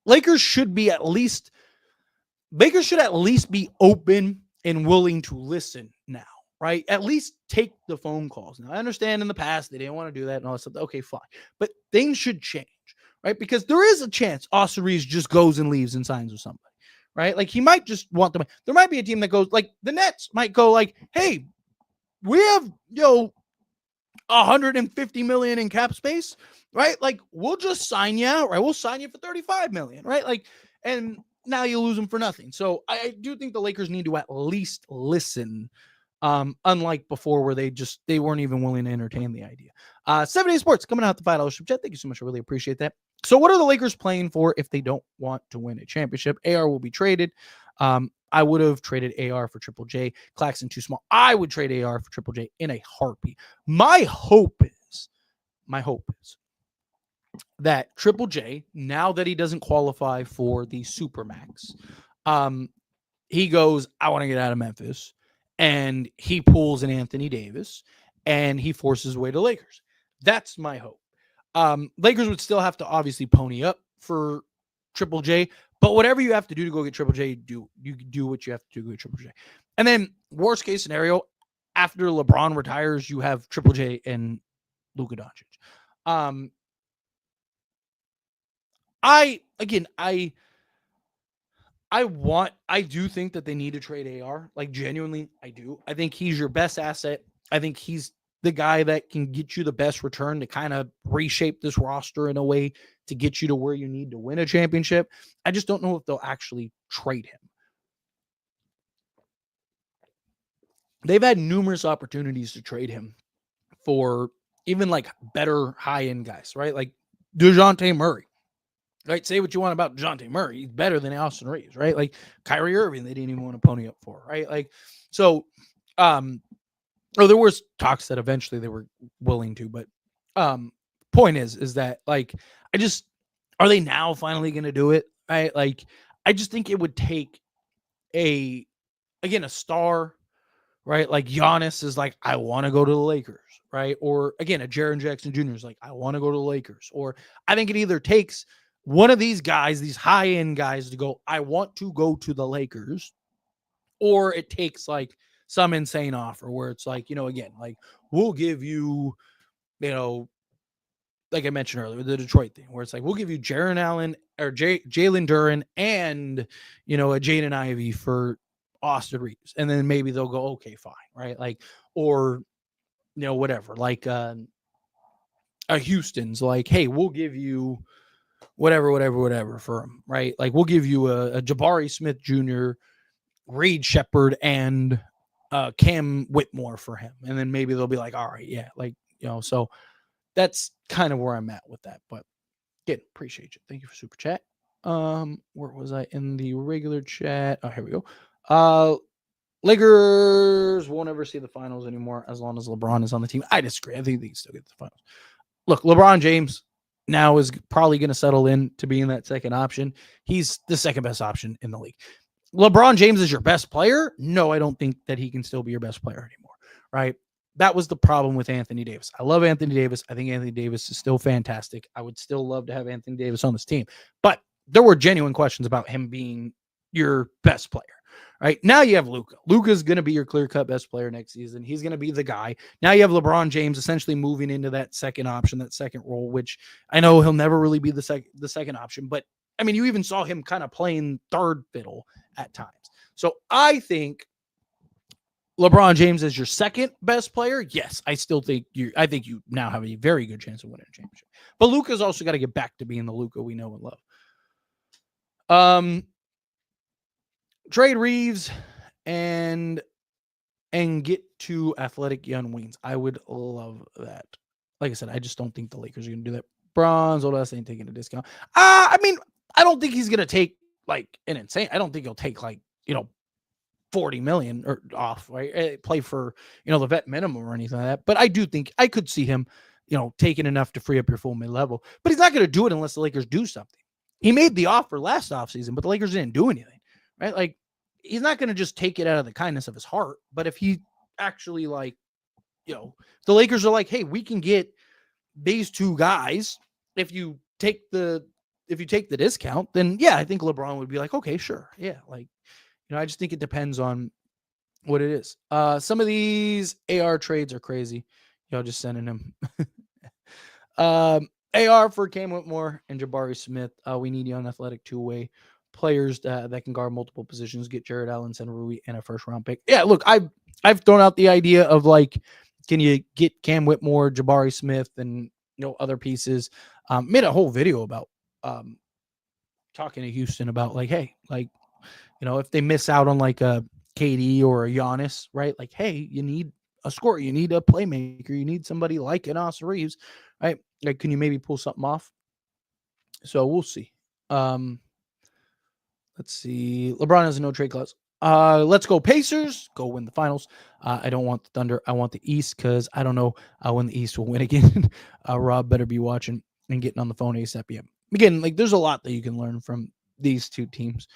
Lakers should at least be open and willing to listen now, right? At least take the phone calls. Now, I understand in the past they didn't want to do that and all that stuff. Okay, fine. But things should change, right? Because there is a chance Austin Reaves just goes and leaves and signs with somebody, right? Like he might just want them. There might be a team that goes, like the Nets might go like, hey, we have, 150 million in cap space, right? Like we'll just sign you out, right? We'll sign you for 35 million, right? Like, and now you lose them for nothing. So I do think the Lakers need to at least listen. Unlike before where they weren't even willing to entertain the idea. 7 Days Sports coming out the $5 super chat. Thank you so much. I really appreciate that. So what are the Lakers playing for if they don't want to win a championship? AR will be traded. I would have traded AR for Triple J. Claxton too small. I would trade AR for Triple J in a heartbeat. My hope is that Triple J, now that he doesn't qualify for the Supermax, he goes, I want to get out of Memphis, and he pulls an Anthony Davis, and he forces his way to Lakers. That's my hope. Lakers would still have to obviously pony up for Triple J, but whatever you have to do to go get Triple J, you do what you have to do to get Triple J. And then worst case scenario, after LeBron retires, you have Triple J and Luka Doncic. I do think that they need to trade AR. Like genuinely, I do. I think he's your best asset. I think he's the guy that can get you the best return to kind of reshape this roster in a way to get you to where you need to win a championship. I just don't know if they'll actually trade him. They've had numerous opportunities to trade him for even like better high-end guys, right? Like DeJounte Murray. Right, say what you want about DeJounte Murray. He's better than Austin Reaves, right? Like Kyrie Irving, they didn't even want to pony up for, right? Like, so, there was talks that eventually they were willing to, but point is that like, are they now finally going to do it? Right? Like, I just think it would take a star, right? Like Giannis is like, I want to go to the Lakers, right? Or again, a Jaren Jackson Jr. is like, I want to go to the Lakers. Or I think it either takes one of these guys, these high-end guys, to go, I want to go to the Lakers, or it takes like some insane offer where it's like, again, like we'll give you, like I mentioned earlier, the Detroit thing, where it's like, we'll give you Jaren Allen or Jalen Duren and, a Jaden Ivey for Austin Reaves. And then maybe they'll go, okay, fine. Right. Like, or, whatever, like, a Houston's like, hey, we'll give you whatever for him, right? Like we'll give you a Jabari Smith Jr., Reed Shepard, and Cam Whitmore for him. And then maybe they'll be like, all right, yeah, like, so that's kind of where I'm at with that. But again, appreciate you. Thank you for super chat. Where was I in the regular chat? Oh, here we go. Lakers won't ever see the finals anymore as long as LeBron is on the team. I disagree. I think they can still get to the finals. Look, LeBron James now is probably going to settle in to being that second option. He's the second best option in the league. LeBron James is your best player? No, I don't think that he can still be your best player anymore, right? That was the problem with Anthony Davis. I love Anthony Davis. I think Anthony Davis is still fantastic. I would still love to have Anthony Davis on this team. But there were genuine questions about him being your best player. Right now, you have Luka. Luka's going to be your clear-cut best player next season. He's going to be the guy. Now you have LeBron James essentially moving into that second option, that second role, which I know he'll never really be the second option. But I mean, you even saw him kind of playing third fiddle at times. So I think LeBron James is your second best player. Yes, I still think I think you now have a very good chance of winning a championship. But Luka's also got to get back to being the Luka we know and love. Trade Reaves and get two athletic young wings. I would love that. Like I said, I just don't think the Lakers are going to do that. Bronze, old ass ain't taking a discount. I mean, I don't think he's going to take like an insane. I don't think he'll take like, 40 million or off, right? Play for, the vet minimum or anything like that. But I do think I could see him, taking enough to free up your full mid level. But he's not going to do it unless the Lakers do something. He made the offer last offseason, but the Lakers didn't do anything, right? Like, he's not going to just take it out of the kindness of his heart. But if he actually the Lakers are like, hey, we can get these two guys. If you take the discount, then yeah, I think LeBron would be like, okay, sure. Yeah. Like, I just think it depends on what it is. Some of these AR trades are crazy. Y'all just sending them. AR for Cam Whitmore and Jabari Smith. We need young athletic two-way players that can guard multiple positions, get Jared Allen, Sen Rui, and a first-round pick. Yeah, look, I've thrown out the idea of like, can you get Cam Whitmore, Jabari Smith, and other pieces. Made a whole video about talking to Houston about like, hey, like, if they miss out on like a KD or a Giannis, right? Like, hey, you need a scorer, you need a playmaker, you need somebody like an Austin Reaves, right? Like, can you maybe pull something off? So we'll see. Let's see. LeBron has a no trade clause. Let's go Pacers. Go win the finals. I don't want the Thunder. I want the East because I don't know when the East will win again. Rob better be watching and getting on the phone ASAP. Yeah. Again, like there's a lot that you can learn from these two teams.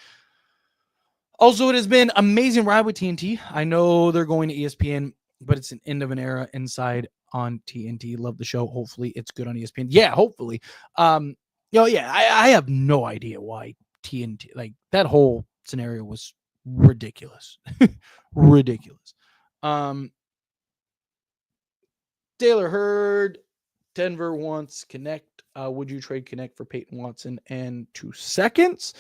Also, it has been amazing ride with TNT. I know they're going to ESPN, but it's an end of an era inside on TNT. Love the show. Hopefully it's good on ESPN. Yeah, hopefully. I have no idea why TNT, like that whole scenario was ridiculous. Ridiculous. Taylor Hurd, Denver wants Connect. Would you trade Connect for Peyton Watson and 2 seconds?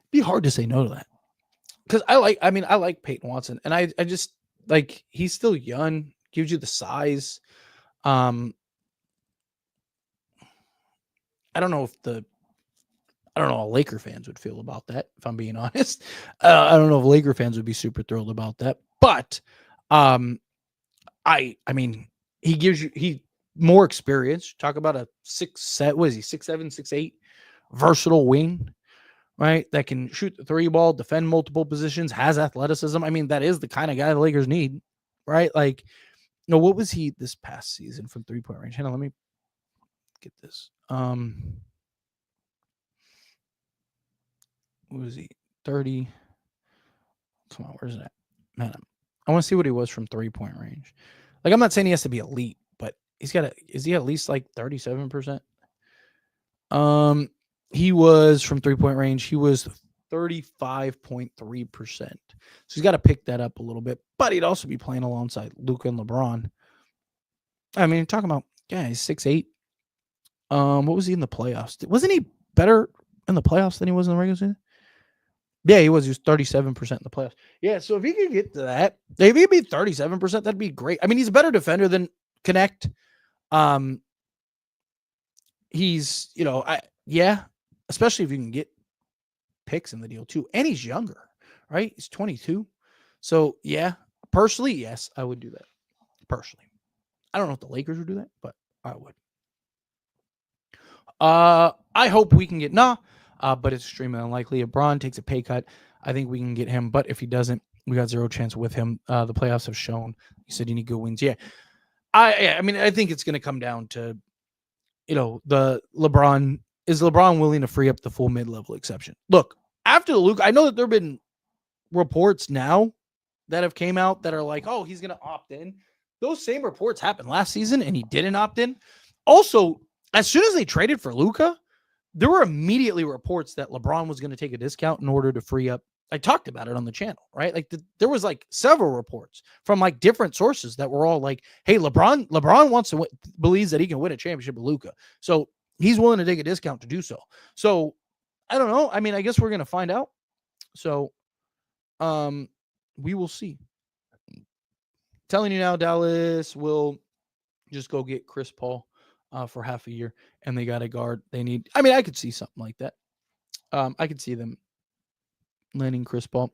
Be hard to say no to that. Because I like Peyton Watson, and I just like he's still young, gives you the size. I don't know how Laker fans would feel about that, if I'm being honest. I don't know if Laker fans would be super thrilled about that. But I mean, he more experience. Talk about a 6'7", what is he, 6'7", 6'8", versatile wing, right? That can shoot the three ball, defend multiple positions, has athleticism. I mean, that is the kind of guy the Lakers need, right? Like, what was he this past season from 3-point range? Hang on, let me get this. What was he? 30. Come on, where's that? Man, I want to see what he was from 3-point range. Like, I'm not saying he has to be elite, but is he at least like 37%? He was from 3-point range. He was 35.3%. So he's got to pick that up a little bit, but he'd also be playing alongside Luka and LeBron. I mean, talking about, he's 6'8". What was he in the playoffs? Wasn't he better in the playoffs than he was in the regular season? Yeah, he was. He was 37% in the playoffs. Yeah, so if he could get to that, if he could be 37%, that'd be great. I mean, he's a better defender than Connect. He's, especially if you can get picks in the deal too. And he's younger, right? He's 22. So, yeah, personally, yes, I would do that. Personally. I don't know if the Lakers would do that, but I would. I hope we can get but it's extremely unlikely. If Braun takes a pay cut, I think we can get him. But if he doesn't, we got zero chance with him. The playoffs have shown. You said you need good wins. Yeah, I mean, I think it's going to come down to, the LeBron. Is LeBron willing to free up the full mid-level exception? Look, after the Luke, I know that there have been reports now that have came out that are like, oh, he's going to opt in. Those same reports happened last season, and he didn't opt in. Also, as soon as they traded for Luka, there were immediately reports that LeBron was going to take a discount in order to free up. I talked about it on the channel, right? Like there was like several reports from like different sources that were all like, "Hey, LeBron wants to believes that he can win a championship with Luka, so he's willing to take a discount to do so." So I don't know. I mean, I guess we're going to find out. So, we will see. Telling you now, Dallas will just go get Chris Paul for half a year, and they got a guard they need. I mean, I could see something like that. I could see them landing Chris Paul.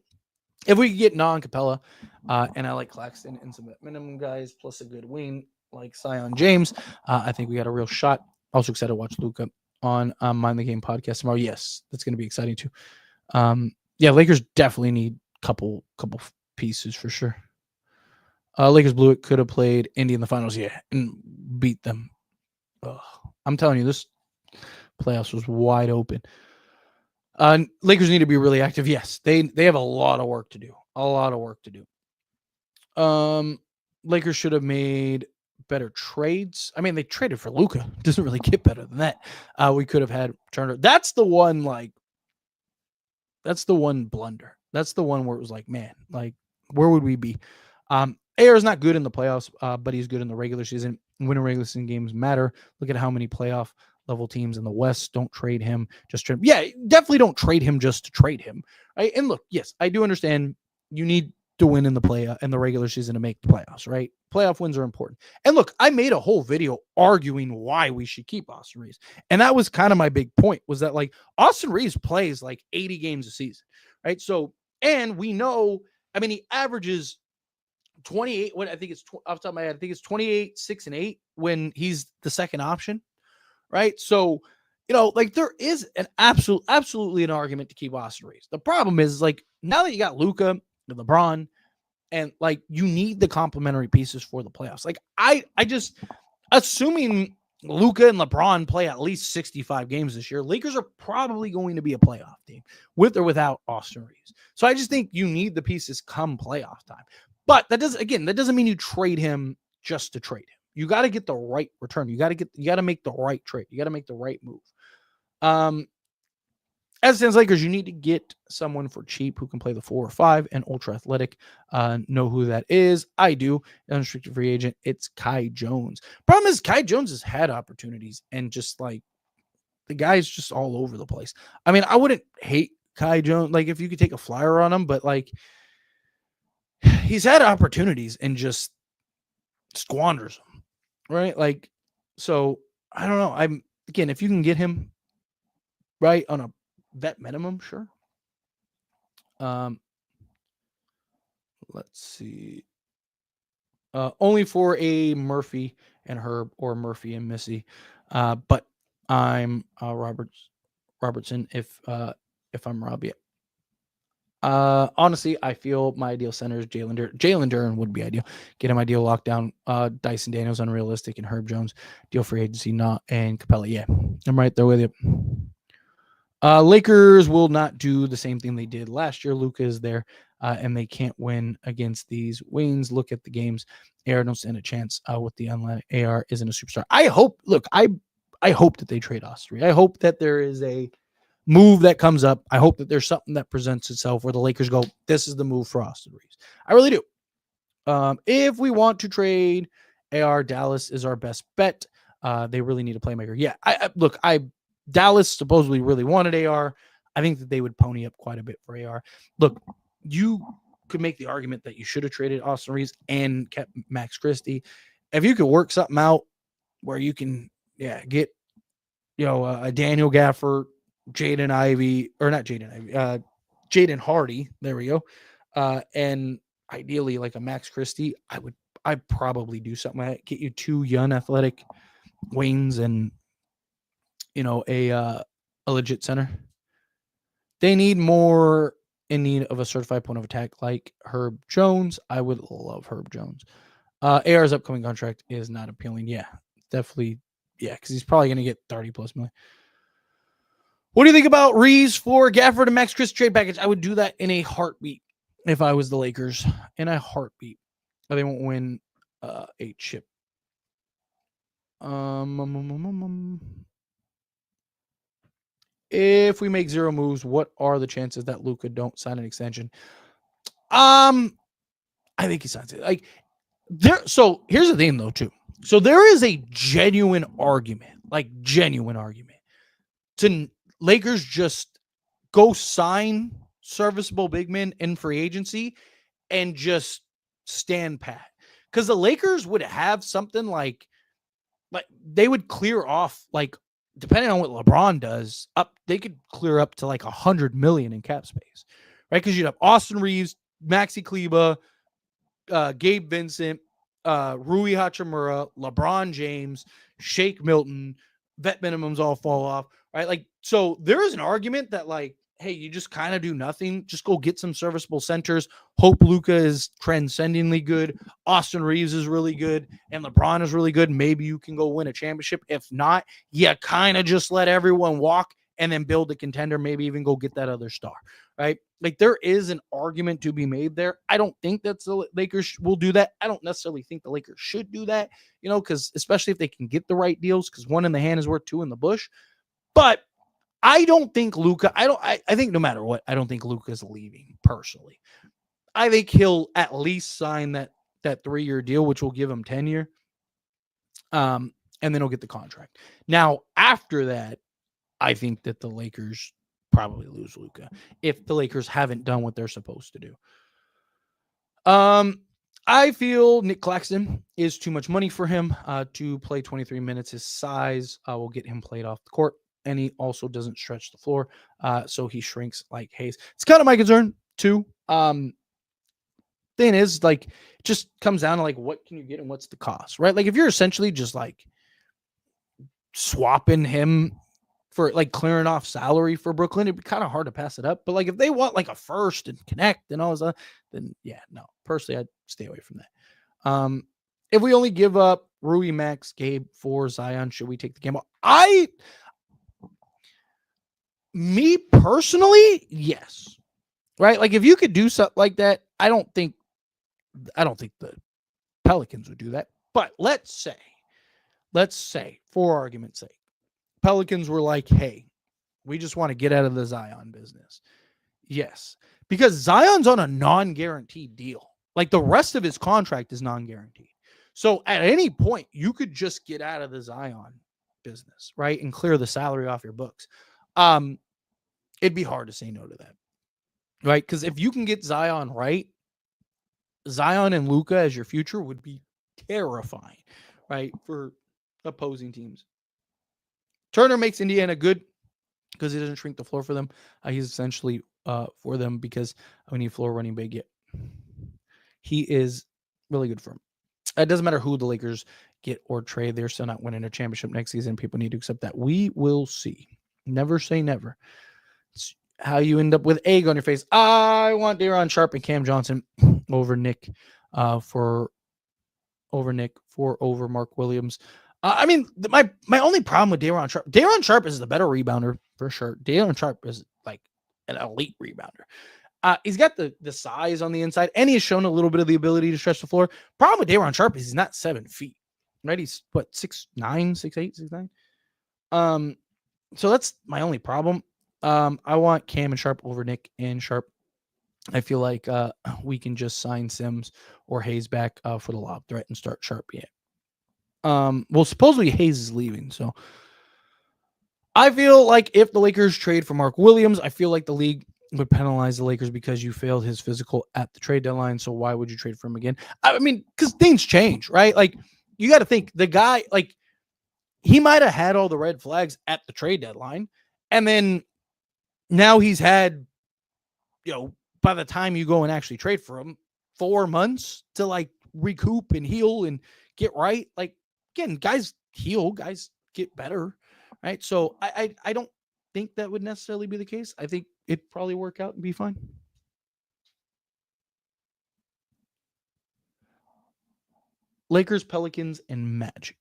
If we could get non-Capella, and I like Claxton and some minimum guys, plus a good wing like Zion James, I think we got a real shot. Also excited to watch Luka on Mind the Game podcast tomorrow. Yes, that's going to be exciting too. Yeah, Lakers definitely need couple pieces for sure. Lakers blew it. Could have played Indy in the finals, yeah, and beat them. Ugh. I'm telling you, this playoffs was wide open. Lakers need to be really active. Yes, they have a lot of work to do. A lot of work to do. Lakers should have made better trades. I mean, they traded for Luka. Doesn't really get better than that. We could have had Turner. That's the one blunder. That's the one where it was like, man, like where would we be? AR is not good in the playoffs, but he's good in the regular season. Winning regular season games matter. Look at how many playoff level teams in the West don't trade him. Just trade him. Yeah, definitely don't trade him just to trade him. Right? And look, yes, I do understand you need to win in the regular season to make the playoffs, right? Playoff wins are important. And look, I made a whole video arguing why we should keep Austin Reaves. And that was kind of my big point, was that like Austin Reaves plays like 80 games a season, right? So, and we know, I mean, he averages 28. What I think it's off the top of my head, I think it's 28, 6 and 8 when he's the second option, right? So, like there is an absolutely an argument to keep Austin Reaves. The problem is like now that you got Luka and LeBron, and like you need the complementary pieces for the playoffs. Like I just assuming Luka and LeBron play at least 65 games this year, Lakers are probably going to be a playoff team with or without Austin Reaves. So I just think you need the pieces come playoff time. But that doesn't mean you trade him just to trade him. You got to get the right return. You got to make the right trade. You got to make the right move. As it stands, Lakers, you need to get someone for cheap who can play the 4 or 5 and ultra athletic. Know who that is? I do. Unrestricted free agent. It's Kai Jones. Problem is, Kai Jones has had opportunities and just like the guy's just all over the place. I mean, I wouldn't hate Kai Jones. Like if you could take a flyer on him, but like he's had opportunities and just squanders them, right? Like, so I don't know. Again, if you can get him right on a vet minimum, sure. Let's see. Only for a Murphy and Herb or Murphy and Missy. But I'm Robertson if I'm Robbie. Honestly, I feel my ideal center is Jalen Duren. Jalen Duren would be ideal. Get him ideal lockdown. Dyson Daniels unrealistic and Herb Jones deal free agency not and Capella. Yeah, I'm right there with you. Lakers will not do the same thing they did last year. Luka is there, and they can't win against these wings. Look at the games. AR don't stand a chance with the unlimited. AR isn't a superstar. I hope that they trade Austria. I hope that there is a move that comes up. I hope that there's something that presents itself where the Lakers go, this is the move for Austin Reaves. I really do. If we want to trade AR, Dallas is our best bet. They really need a playmaker. Yeah, Dallas supposedly really wanted AR. I think that they would pony up quite a bit for AR. Look, you could make the argument that you should have traded Austin Reaves and kept Max Christie. If you could work something out where you can, get, a Daniel Gafford, Jaden Hardy. There we go. And ideally like a Max Christie, I'd probably do something like that. Get you 2 young athletic wings and a legit center. They need more in need of a certified point of attack like Herb Jones. I would love Herb Jones. AR's upcoming contract is not appealing. Yeah, definitely. Yeah, because he's probably going to get 30 plus million. What do you think about Reaves for Gafford and Max Chris trade package? I would do that in a heartbeat if I was the Lakers. In a heartbeat. They won't win a chip. If we make 0 moves, what are the chances that Luka don't sign an extension? I think he signs it. Like there. So here's the thing, though, too. So there is a genuine argument, to Lakers just go sign serviceable big men in free agency and just stand pat. Because the Lakers would have something like they would clear off, like, depending on what LeBron does, they could clear up to like $100 million in cap space, right? Because you'd have Austin Reaves, Maxi Kleber, Gabe Vincent, Rui Hachimura, LeBron James, Shake Milton, vet minimums all fall off, right? Like, so there is an argument that, like, hey, you just kind of do nothing. Just go get some serviceable centers. Hope Luka is transcendingly good. Austin Reaves is really good. And LeBron is really good. Maybe you can go win a championship. If not, you kind of just let everyone walk and then build a contender, maybe even go get that other star, right? Like, there is an argument to be made there. I don't think that the Lakers will do that. I don't necessarily think the Lakers should do that, because especially if they can get the right deals, because one in the hand is worth two in the bush. But I don't think Luka, I think no matter what, I don't think Luka's leaving personally. I think he'll at least sign that 3-year deal, which will give him 10-year. And then he'll get the contract. Now, after that, I think that the Lakers probably lose Luka if the Lakers haven't done what they're supposed to do. I feel Nick Claxton is too much money for him to play 23 minutes. His size will get him played off the court, and he also doesn't stretch the floor, so he shrinks like Hayes. It's kind of my concern too. Thing is, like, it just comes down to, like, what can you get and what's the cost, right? Like, if you're essentially just like swapping him for, like, clearing off salary for Brooklyn, it'd be kind of hard to pass it up. But, like, if they want like a first and connect and all that, then yeah, no. Personally, I'd stay away from that. If we only give up Rui, Max, Gabe for Zion, should we take the gamble? Me personally, yes. Right? Like, if you could do something like that, I don't think the Pelicans would do that. But let's say, for argument's sake, Pelicans were like, hey, we just want to get out of the Zion business. Yes, because Zion's on a non-guaranteed deal. Like, the rest of his contract is non-guaranteed. So at any point, you could just get out of the Zion business, right? And clear the salary off your books. It'd be hard to say no to that, right? Because if you can get Zion right, Zion and Luka as your future would be terrifying, right? For opposing teams. Turner makes Indiana good because he doesn't shrink the floor for them. He's essentially for them because we need floor running big. Yet he is really good for him. It doesn't matter who the Lakers get or trade. They're still not winning a championship next season. People need to accept that. We will see. Never say never. It's how you end up with egg on your face. I want Daron Sharp and Cam Johnson over Nick for Mark Williams. I mean, my only problem with Daron Sharp is the better rebounder for sure. Daron Sharp is like an elite rebounder. He's got the size on the inside, and he has shown a little bit of the ability to stretch the floor. Problem with Daron Sharp is he's not 7 feet, right? He's what, 6'9", 6'8", 6'9". So that's my only problem. I want Cam and Sharp over Nick and Sharp. I feel like we can just sign Sims or Hayes back for the lob threat and start Sharp yet. Well, supposedly Hayes is leaving, so I feel like if the Lakers trade for Mark Williams, I feel like the league would penalize the Lakers because you failed his physical at the trade deadline. So why would you trade for him again? I mean, because things change, right? Like, you got to think the guy, like, he might have had all the red flags at the trade deadline, and then now he's had, by the time you go and actually trade for him, 4 months to like recoup and heal and get right. Like, again, guys heal, guys get better, right? So I don't think that would necessarily be the case. I think it'd probably work out and be fine. Lakers, Pelicans, and Magic.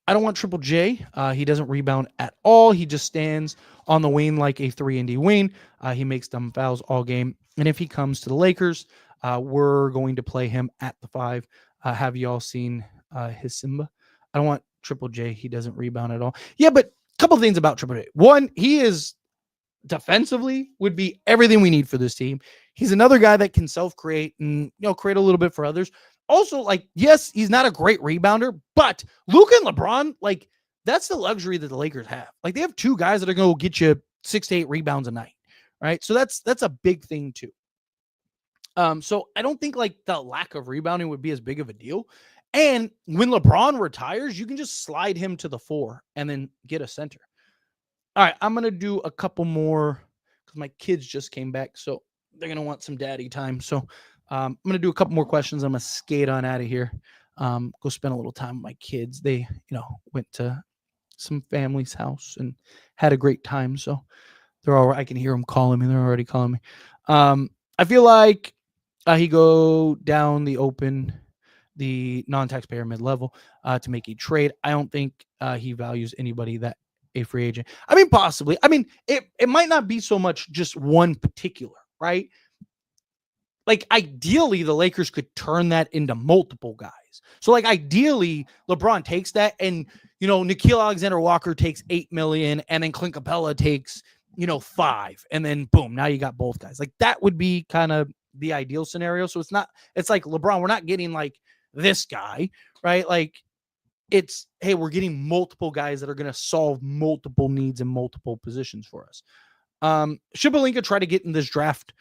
I don't want Triple J. He doesn't rebound at all. He just stands on the wing like a 3-and-D wing. He makes dumb fouls all game. And if he comes to the Lakers, we're going to play him at the 5. Have you all seen his Simba? I don't want Triple J. He doesn't rebound at all. Yeah, but a couple things about Triple J. One, he is defensively would be everything we need for this team. He's another guy that can self-create and create a little bit for others. Also, like, yes, he's not a great rebounder, but Luka and LeBron, like, that's the luxury that the Lakers have. Like, they have two guys that are going to get you 6 to 8 rebounds a night, right? So that's a big thing too. So I don't think like the lack of rebounding would be as big of a deal. And when LeBron retires, you can just slide him to the 4 and then get a center. All right, I'm going to do a couple more because my kids just came back, so they're going to want some daddy time. So I'm going to do a couple more questions. I'm going to skate on out of here, go spend a little time with my kids. They, went to some family's house and had a great time. So they're all, I can hear them calling me. They're already calling me. I feel like he go down the non-taxpayer mid-level to make a trade. I don't think he values anybody that a free agent. I mean, possibly. I mean, it might not be so much just one particular, right? Like, ideally, the Lakers could turn that into multiple guys. So, like, ideally, LeBron takes that and, Nickeil Alexander-Walker takes $8 million and then Clint Capella takes, $5 million. And then, boom, now you got both guys. Like, that would be kind of the ideal scenario. So it's like LeBron, we're not getting like this guy, right? Like, it's, hey, we're getting multiple guys that are going to solve multiple needs in multiple positions for us. Should Pelinka try to get in this draft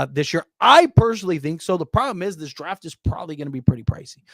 this year? I personally think so. The problem is this draft is probably going to be pretty pricey.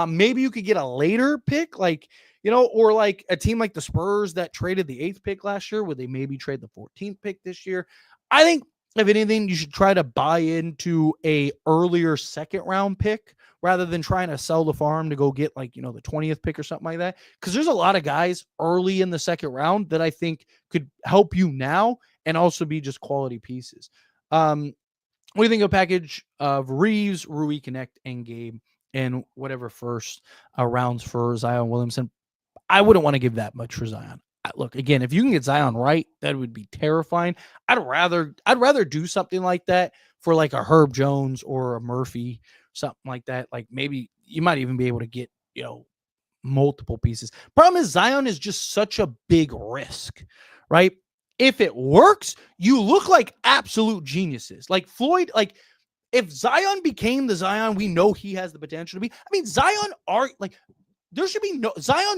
Maybe you could get a later pick, like, or like a team like the Spurs that traded the 8th pick last year, would they maybe trade the 14th pick this year? I think if anything, you should try to buy into a earlier 2nd round pick rather than trying to sell the farm to go get like, the 20th pick or something like that. Because there's a lot of guys early in the 2nd round that I think could help you now and also be just quality pieces. What do you think of a package of Reaves, Rui, Connect, and Gabe, and whatever first rounds for Zion Williamson? I wouldn't want to give that much for Zion. Look, again, if you can get Zion right, that would be terrifying. I'd rather do something like that for like a Herb Jones or a Murphy, something like that. Like, maybe you might even be able to get, multiple pieces. Problem is Zion is just such a big risk, right? If it works, you look like absolute geniuses. Like Floyd, like if Zion became the Zion we know he has the potential to be, I mean, Zion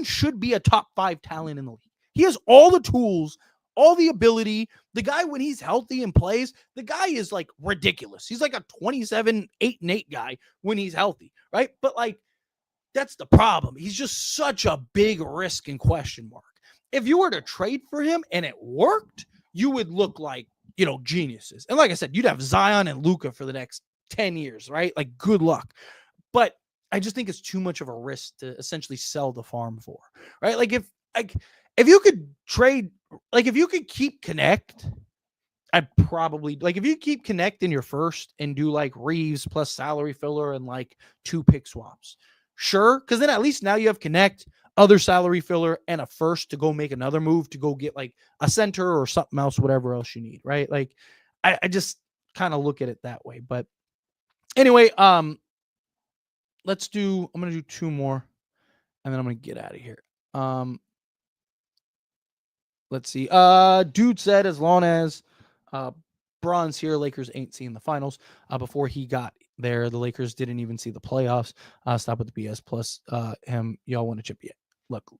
should be a top 5 talent in the league. He has all the tools, all the ability. The guy, when he's healthy and plays, the guy is like ridiculous. He's like a 27, 8-8 guy when he's healthy, right? But like, that's the problem. He's just such a big risk and question mark. If you were to trade for him and it worked, you would look like, geniuses. And like I said, you'd have Zion and Luka for the next 10 years, right? Like, good luck. But I just think it's too much of a risk to essentially sell the farm for, right? Like, if you could trade, like if you could keep Connect, I'd probably, like, if you keep Connect in your first and do like Reaves plus salary filler and like 2 pick swaps, sure. Because then at least now you have Connect, other salary filler, and a first to go make another move to go get like a center or something else, whatever else you need, right? Like, I just kind of look at it that way. But anyway, I'm going to do 2 more and then I'm going to get out of here. Let's see. Dude said as long as Bron's here, Lakers ain't seeing the finals. Before he got there, the Lakers didn't even see the playoffs. Stop with the BS. Plus, y'all want to chip yet? Look,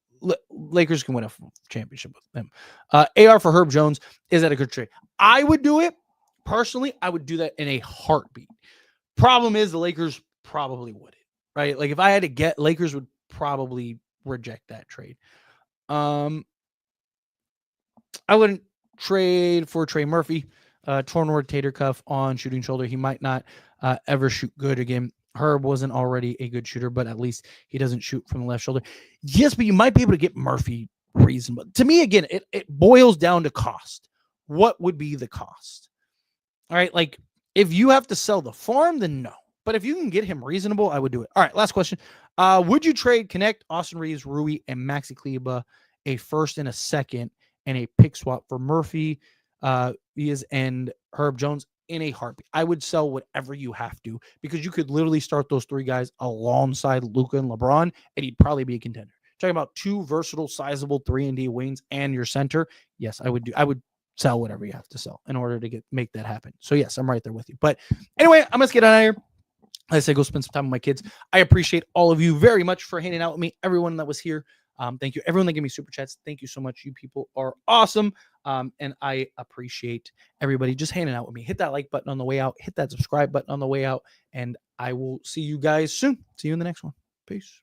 Lakers can win a championship with them. AR for Herb Jones, is that a good trade? I would do it personally. I would do that in a heartbeat. Problem is, the Lakers probably wouldn't, right? Like, if I had to get, Lakers would probably reject that trade. I wouldn't trade for Trey Murphy. Torn rotator cuff on shooting shoulder. He might not ever shoot good again. Herb wasn't already a good shooter, but at least he doesn't shoot from the left shoulder. Yes, but you might be able to get Murphy reasonable. To me, again, it boils down to cost. What would be the cost? All right. Like if you have to sell the farm, then no. But if you can get him reasonable, I would do it. All right. Last question. Would you trade Connect, Austin Reaves, Rui, and Maxi Kleba a first and a second and a pick swap for Murphy, Diaz, and Herb Jones in a heartbeat? I would sell whatever you have to because you could literally start those three guys alongside Luka and LeBron, and he'd probably be a contender. Talking about two versatile, sizable 3-and-D wings and your center. Yes, I would do. I would sell whatever you have to sell in order to make that happen. So yes, I'm right there with you. But anyway, I'm gonna get out of here. I say go spend some time with my kids. I appreciate all of you very much for hanging out with me. Everyone that was here, thank you. Everyone that gave me super chats, thank you so much. You people are awesome, and I appreciate everybody just hanging out with me. Hit that like button on the way out. Hit that subscribe button on the way out, and I will see you guys soon. See you in the next one. Peace.